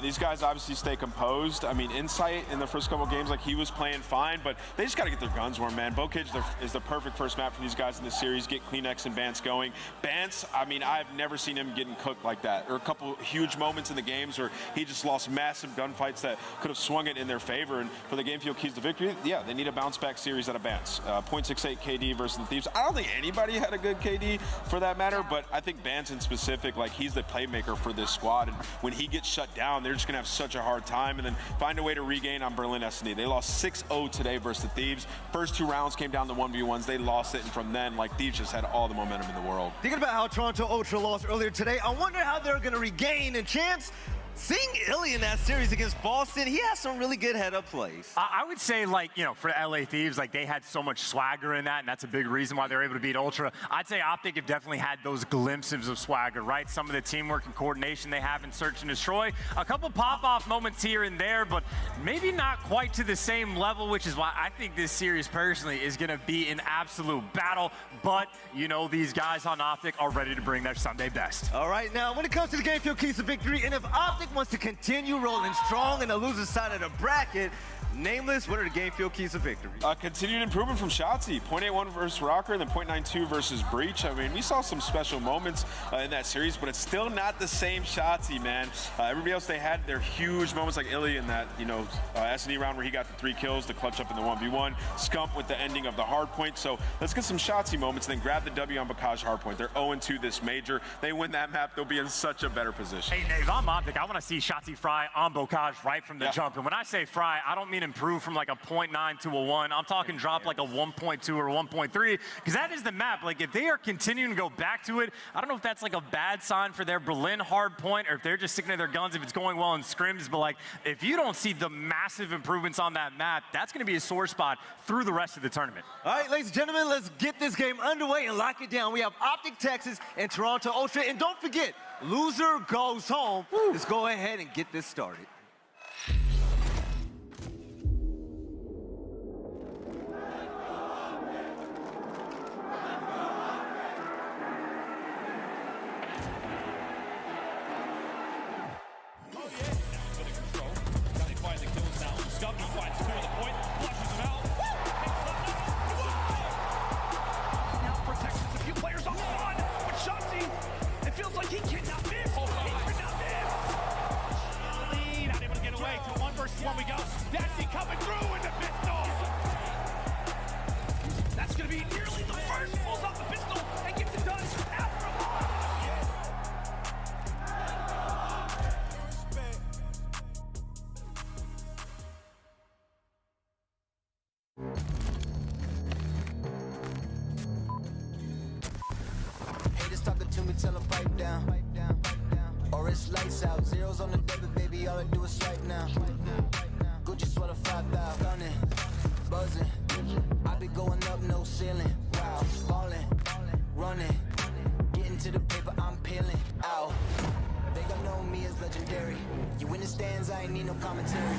These guys obviously stay composed. I mean, Insight in the first couple games, like he was playing fine, but they just got to get their guns warm, man. Bocage is the perfect first map for these guys in this series. Get Kleenex and Bance going. Bance, I mean, I've never seen him getting cooked like that. Or a couple huge moments in the games where he just lost massive gunfights that could have swung it in their favor. And for the game field keys to victory, yeah, they need a bounce back series out of Bance. 0.68 KD versus the Thieves. I don't think anybody had a good KD for that matter, but I think Bance in specific, like he's the playmaker for this squad. And when he gets shut down, they're just gonna have such a hard time and then find a way to regain on Berlin S&D. They lost 6-0 today versus the Thieves. First two rounds came down to 1v1s. They lost it, and from then, like Thieves just had all the momentum in the world. Thinking about how Toronto Ultra lost earlier today, I wonder how they're gonna regain a chance. Seeing Illy in that series against Boston, he has some really good head-up plays. I would say, like, you know, for LA Thieves, like, they had so much swagger in that, and that's a big reason why they're able to beat Ultra. I'd say OpTic have definitely had those glimpses of swagger, right? Some of the teamwork and coordination they have in Search and Destroy. A couple pop-off moments here and there, but maybe not quite to the same level, which is why I think this series, personally, is going to be an absolute battle. But, you know, these guys on OpTic are ready to bring their Sunday best. All right, now, when it comes to the game field keys to victory, and if OpTic wants to continue rolling strong in the loser side of the bracket, Nameless, what are the game field keys to victory? Continued improvement from Shotzzy. 0.81 versus Røkkr, and then 0.92 versus Breach. I mean, we saw some special moments in that series, but it's still not the same Shotzzy, man. Everybody else, they had their huge moments like Illy in that, you know, S&E round where he got the 3 kills to clutch up in the 1v1. Scump with the ending of the hardpoint. So let's get some Shotzzy moments and then grab the W on Bocage hardpoint. They're 0-2 this major. They win that map, they'll be in such a better position. Hey, if I'm OpTic, I want want to see Shotzzy fry on Bocage right from the jump. And when I say fry, I don't mean improve from like a 0.9 to a 1. I'm talking drop like a 1.2 or 1.3, because that is the map. Like, if they are continuing to go back to it, I don't know if that's like a bad sign for their Berlin hard point, or if they're just sticking to their guns if it's going well in scrims. But like, if you don't see the massive improvements on that map, that's going to be a sore spot through the rest of the tournament. All right, ladies and gentlemen, let's get this game underway and lock it down. We have OpTic Texas and Toronto Ultra. And don't forget, loser goes home. Let's go ahead and get this started. Scump fights through the point, flushes him out. Now protections a few players on the run, but Shotzzy, it feels like he cannot miss. He cannot miss. Lead, not able to get away. To 1 versus 1 we go. Dashy coming through with the pistol. That's going to be nearly the first. Pulls out the pistol and gets it done after a while. Talking to me, tell them pipe down. Or it's lights out. Zeros on the debit, baby. All I do is swipe now. Gucci sweater 5,000. Gunning, buzzing. I be going up, no ceiling. Wow, ballin', running. Getting to the paper, I'm peeling out. They gon' know me as legendary. You in the stands, I ain't need no commentary.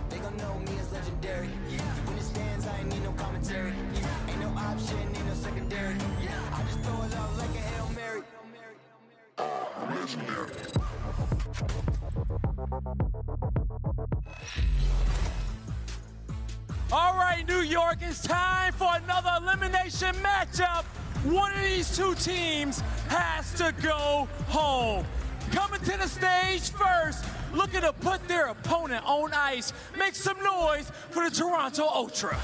They gon' know me as legendary. You in the stands, I ain't need no commentary. Ain't no option, ain't no secondary. I just throw it out like a Hail Mary. Legendary. All right, New York, it's time for another elimination matchup. One of these two teams has to go home. Coming to the stage first, looking to put their opponent on ice. Make some noise for the Toronto Ultra.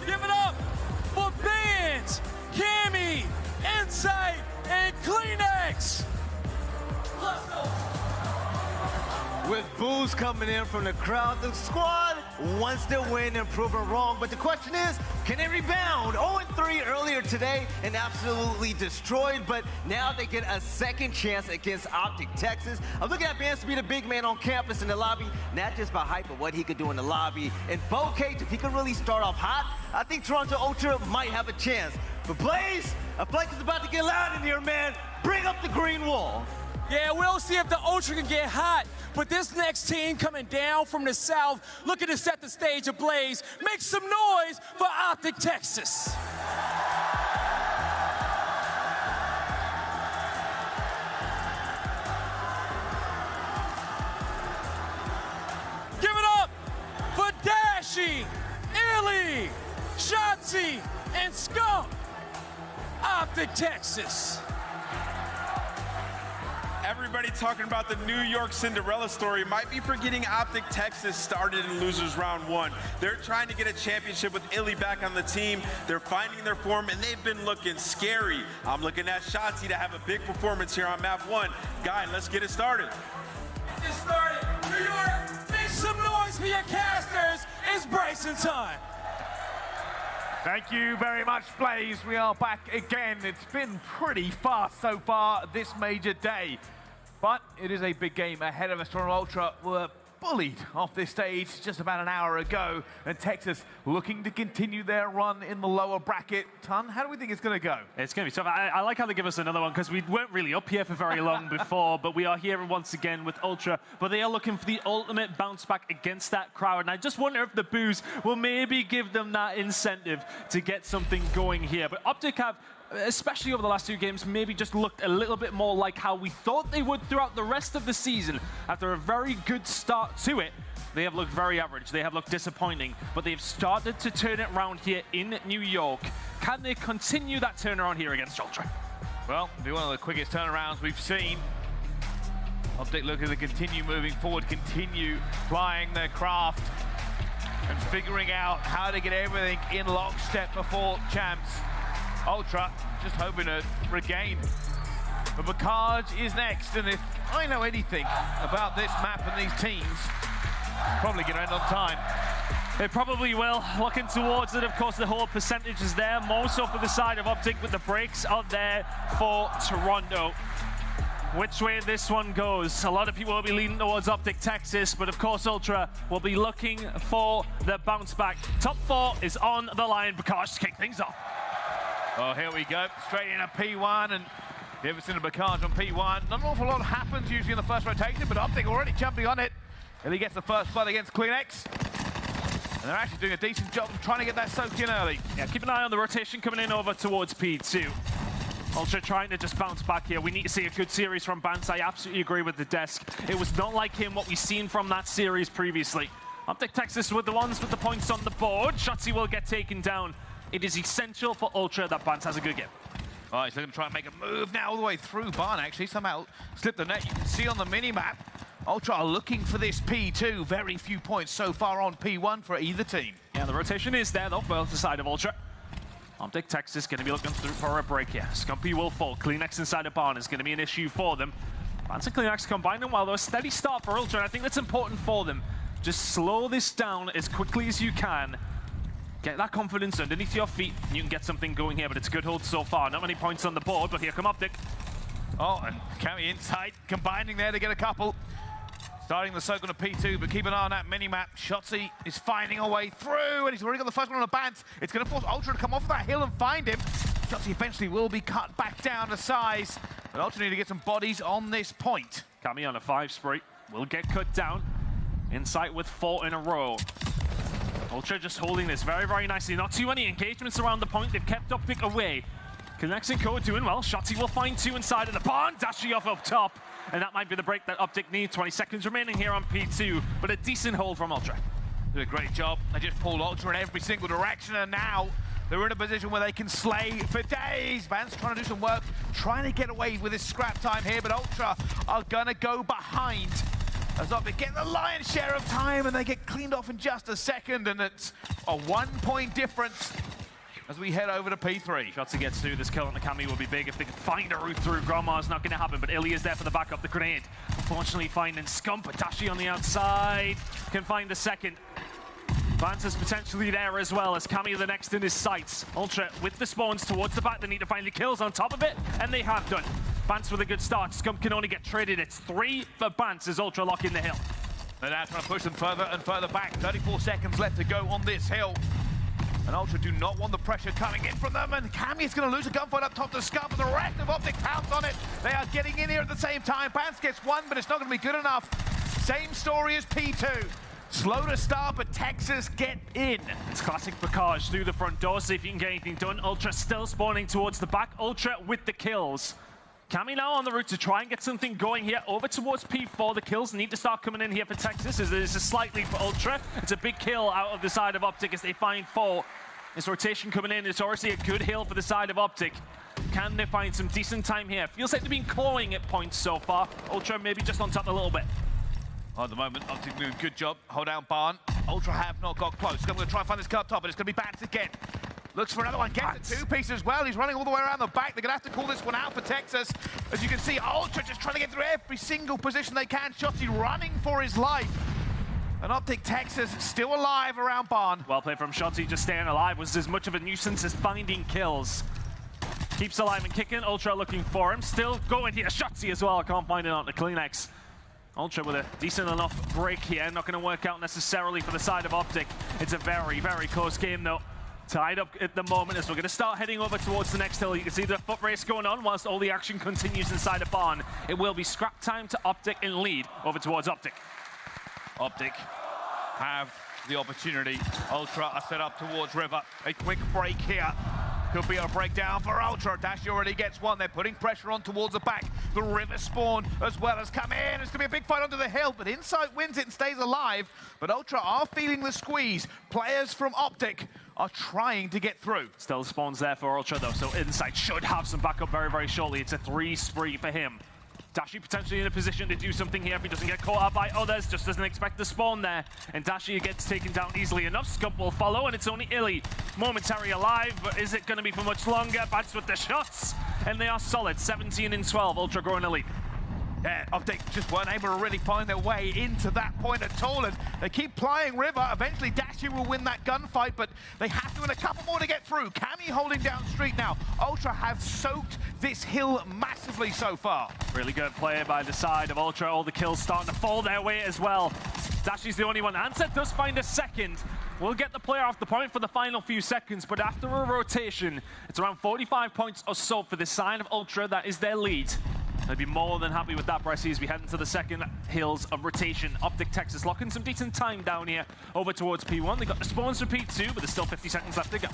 Give it up for Bands, Cammy, Insight, and Kleenex. Let's go. With boos coming in from the crowd, the squad wants to win and prove them wrong. But the question is, can they rebound? 0-3 earlier today and absolutely destroyed, but now they get a second chance against OpTic Texas. I'm looking at Bands to be the big man on campus in the lobby, not just by hype, but what he could do in the lobby. And Bocage, if he can really start off hot, I think Toronto Ultra might have a chance. But Blaze, I feel like it's about to get loud in here, man. Bring up the green wall. Yeah, we'll see if the Ultra can get hot. But this next team coming down from the south, looking to set the stage ablaze. Make some noise for OpTic Texas. Give it up for Dashy, Illy, Shotzzy, and Scump. OpTic Texas. Everybody talking about the New York Cinderella story might be forgetting OpTic Texas started in losers round 1. They're trying to get a championship with Illy back on the team. They're finding their form, and they've been looking scary. I'm looking at Shotzzy to have a big performance here on map 1. Guy, let's get it started. Get started. New York, make some noise for your casters. It's Bryson time. Thank you very much, Blaze. We are back again. It's been pretty fast so far this major day. But it is a big game ahead of us. Toronto Ultra were bullied off this stage just about an hour ago. And Texas looking to continue their run in the lower bracket. Ton, how do we think it's going to go? It's going to be tough. I like how they give us another one, because we weren't really up here for very long before, but we are here once again with Ultra. But they are looking for the ultimate bounce back against that crowd. And I just wonder if the boos will maybe give them that incentive to get something going here. But OpTic have, especially over the last 2 games, maybe just looked a little bit more like how we thought they would throughout the rest of the season. After a very good start to it, they have looked very average. They have looked disappointing, but they've started to turn it around here in New York. Can they continue that turnaround here against Ultra? Well, it'll be one of the quickest turnarounds we've seen. OpTic looking to continue moving forward, continue flying their craft. and figuring out how to get everything in lockstep before champs. Ultra just hoping to regain. But Bakaj is next, and if I know anything about this map and these teams, probably gonna end on time. They probably will. Looking towards it, of course, the whole percentage is there. More so for the side of OpTic, but the breaks are there for Toronto. Which way this one goes, a lot of people will be leaning towards OpTic Texas, but of course Ultra will be looking for the bounce back. Top 4 is on the line. Bakaj to kick things off. Oh, here we go. Straight in a P1, and ever seen a Bakaj on P1. Not an awful lot happens usually in the first rotation, but OpTic already jumping on it. And he gets the first blood against Cleanex. And they're actually doing a decent job of trying to get that soaked in early. Yeah, keep an eye on the rotation coming in over towards P2. Ultra trying to just bounce back here. We need to see a good series from Bance. I absolutely agree with the desk. It was not like him what we've seen from that series previously. OpTic Texas with the ones with the points on the board. Shotzzy will get taken down. It is essential for Ultra that Bance has a good game. Oh, he's looking to try and make a move now all the way through Barn, actually. Somehow slipped the net. You can see on the mini-map, Ultra are looking for this P2. Very few points so far on P1 for either team. Yeah, the rotation is there, though, for the side of Ultra. OpTic Texas going to be looking through for a break here. Scumpy will fall. Cleanex inside of Barn is going to be an issue for them. Bance and Cleanex combining well, though. A steady start for Ultra, and I think that's important for them. Just slow this down as quickly as you can. Get that confidence underneath your feet, and you can get something going here, but it's a good hold so far. Not many points on the board, but here come OpTic. Oh, and Cammy inside, combining there to get a couple. Starting the soak on a P2, but keep an eye on that mini-map. Shotzzy is finding a way through, and he's already got the first one on a Bance. It's going to force Ultra to come off of that hill and find him. Shotzzy eventually will be cut back down to size, but Ultra need to get some bodies on this point. Cammy on a 5 spree, will get cut down. Insight with 4 in a row. Ultra just holding this very, very nicely. Not too many engagements around the point. They've kept OpTic away. Connects and Co doing well. Shotzzy will find 2 inside of the barn. Dashy off up top. And that might be the break that OpTic needs. 20 seconds remaining here on P2, but a decent hold from Ultra. Did a great job. They just pulled Ultra in every single direction, and now they're in a position where they can slay for days. Vance trying to do some work, trying to get away with his scrap time here, but Ultra are gonna go behind. As OpTic get the lion's share of time, and they get cleaned off in just a second, and it's a 1-point difference as we head over to P3. Shotzzy gets through. This kill on the Cammy will be big. If they can find a route through, Grandma's not going to happen, but Illy is there for the backup, the grenade. Unfortunately finding Scump, but Dashy on the outside can find the second. Vance is potentially there as well, as Cammy the next in his sights. Ultra with the spawns towards the back. They need to find the kills on top of it, and they have done. Bance with a good start. Scump can only get traded. It's 3 for Bance as Ultra lock in the hill. They're now trying to push them further and further back. 34 seconds left to go on this hill. And Ultra do not want the pressure coming in from them, and Cammy is going to lose a gunfight up top to Scump, and the rest of OpTic pounce on it. They are getting in here at the same time. Bance gets 1, but it's not going to be good enough. Same story as P2. Slow to start, but Texas get in. It's classic Bakaj through the front door, see if you can get anything done. Ultra still spawning towards the back. Ultra with the kills. Cammy now on the route to try and get something going here over towards P4. The kills need to start coming in here for Texas, as it is a slight lead for Ultra. It's a big kill out of the side of OpTic as they find 4. This rotation coming in, it's already a good hill for the side of OpTic. Can they find some decent time here? Feels like they've been clawing at points so far. Ultra maybe just on top a little bit. At the moment, OpTic doing a good job. Hold down Barn. Ultra have not got close. I'm going to try and find this cut top, but it's going to be Bance again. Looks for another one, gets a 2-piece as well. He's running all the way around the back. They're going to have to call this one out for Texas. As you can see, Ultra just trying to get through every single position they can. Shotzzy running for his life. And OpTic Texas still alive around Barn. Well played from Shotzzy, just staying alive was as much of a nuisance as finding kills. Keeps alive and kicking. Ultra looking for him. Still going here. Shotzzy as well. Can't find it on the Cleanex. Ultra with a decent enough break here. Not going to work out necessarily for the side of OpTic. It's a very, very close game though. Tied up at the moment as we're going to start heading over towards the next hill. You can see the foot race going on whilst all the action continues inside of Barn. It will be scrap time to OpTic in lead over towards OpTic. OpTic have the opportunity. Ultra are set up towards River. A quick break here. Could be a breakdown for Ultra. Dashy already gets 1. They're putting pressure on towards the back. The River spawn as well has come in. It's going to be a big fight onto the hill, but Insight wins it and stays alive. But Ultra are feeling the squeeze. Players from OpTic are trying to get through. Still spawns there for Ultra though, so Insight should have some backup very, very shortly. It's a 3 spree for him. Dashy potentially in a position to do something here if he doesn't get caught out by others, just doesn't expect the spawn there. And Dashy gets taken down easily enough. Scump will follow, and it's only iLLeY momentarily alive, but is it going to be for much longer? Bats with the shots, and they are solid. 17 and 12, Ultra growing a lead. Yeah, OpTic just weren't able to really find their way into that point at all, and they keep plying River. Eventually, Dashy will win that gunfight, but they have to win a couple more to get through. Cammy holding down street now. Ultra have soaked this hill massively so far. Really good play by the side of Ultra. All the kills starting to fall their way as well. Dashy's the only one. Answer does find a second. We'll get the player off the point for the final few seconds, but after a rotation, it's around 45 points or so for the side of Ultra. That is their lead. They'd be more than happy with that, Bressie, as we head into the second hills of rotation. OpTic Texas locking some decent time down here over towards P1. They got the spawns for P2, but there's still 50 seconds left to go.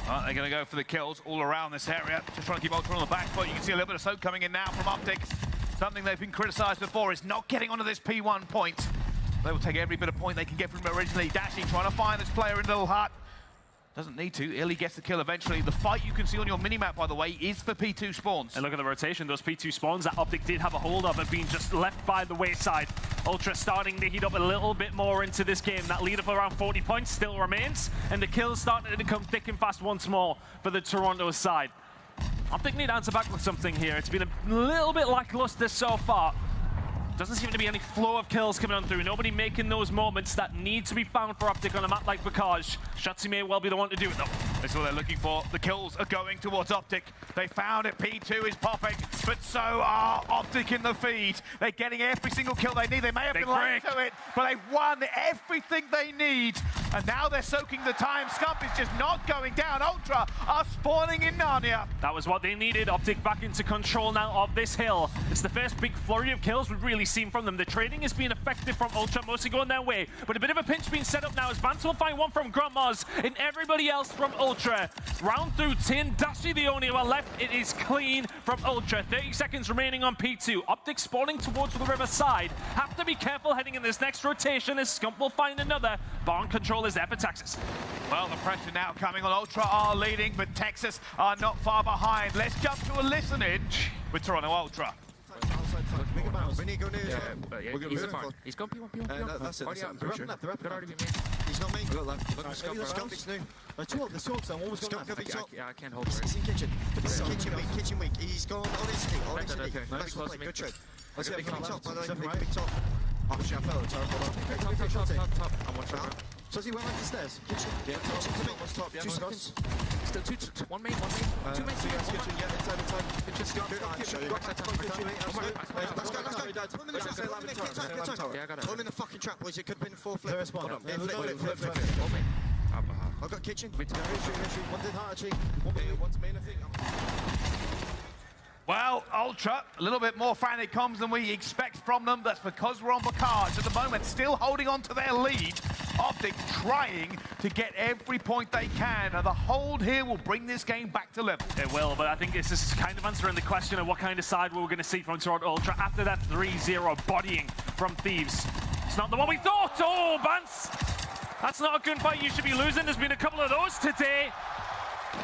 They're going to go for the kills all around this area. Just trying to keep Ultra on the back foot. You can see a little bit of soak coming in now from OpTic. Something they've been criticized before is not getting onto this P1 point. They will take every bit of point they can get from him originally. Dashy trying to find this player in Little Hut. Doesn't need to. iLLeY gets the kill eventually. The fight you can see on your minimap, by the way, is for P2 spawns. And look at the rotation. Those P2 spawns that OpTic did have a hold of have been just left by the wayside. Ultra starting to heat up a little bit more into this game. That lead of around 40 points still remains, and the kills starting to come thick and fast once more for the Toronto side. OpTic need to answer back with something here. It's been a little bit lackluster so far. Doesn't seem to be any flow of kills coming on through. Nobody making those moments that need to be found for OpTic on a map like Bacage. Shotzzy may well be the one to do it though. That's what they're looking for. The kills are going towards OpTic. They found it. P2 is popping, but so are OpTic in the feed. They're getting every single kill they need. They may have been late to it, but they've won everything they need. And now they're soaking the time. Scump is just not going down. Ultra are spawning in Narnia. That was what they needed. OpTic back into control now of this hill. It's the first big flurry of kills we've really seen from them. The trading has been effective from Ultra, mostly going their way. But a bit of a pinch being set up now as Vance will find one from Grandma's and everybody else from Ultra. Round through 10, Dashy the only one left. It is clean from Ultra. 30 seconds remaining on P2. OpTic spawning towards the river side. Have to be careful heading in this next rotation as Scump will find another. Barn control is there for Texas. Well, the pressure now coming on. Ultra are leading, but Texas are not far behind. Let's jump to a listen-in with Toronto Ultra. We need to go near. He's gone P1. That's it. He's not me. Scump is new. There's two of them. Almost gone left. I can't hold it. He's in kitchen. Kitchen weak. He's gone honestly. Nice play. Good trade. Let's get big top. Big top. Oh shit, I fell. Top. I'm one shot. Shotzzy went up the stairs. Kitchen. Yeah, top. 2 seconds. Still 2. One main. 2 main. Kitchen. Yeah, inside. Kitchen. Let's go. Yeah, I got it. Hold in the fucking trap, boys. It could have been 4 flip. Flip. I've got kitchen. One did heart actually. One's main, I think. Well, Ultra, a little bit more frantic comms than we expect from them. That's because we're on Bacage at the moment, still holding on to their lead. OpTic trying to get every point they can, and the hold here will bring this game back to level. It will, but I think this is kind of answering the question of what kind of side we're going to see from Toronto Ultra after that 3-0 bodying from Thieves. It's not the one we thought. Oh, Vance! That's not a gunfight you should be losing. There's been a couple of those today.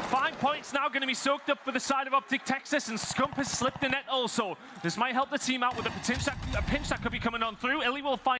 5 points now going to be soaked up for the side of OpTic Texas, and Scump has slipped the net also. This might help the team out with a pinch that could be coming on through. iLLeY will find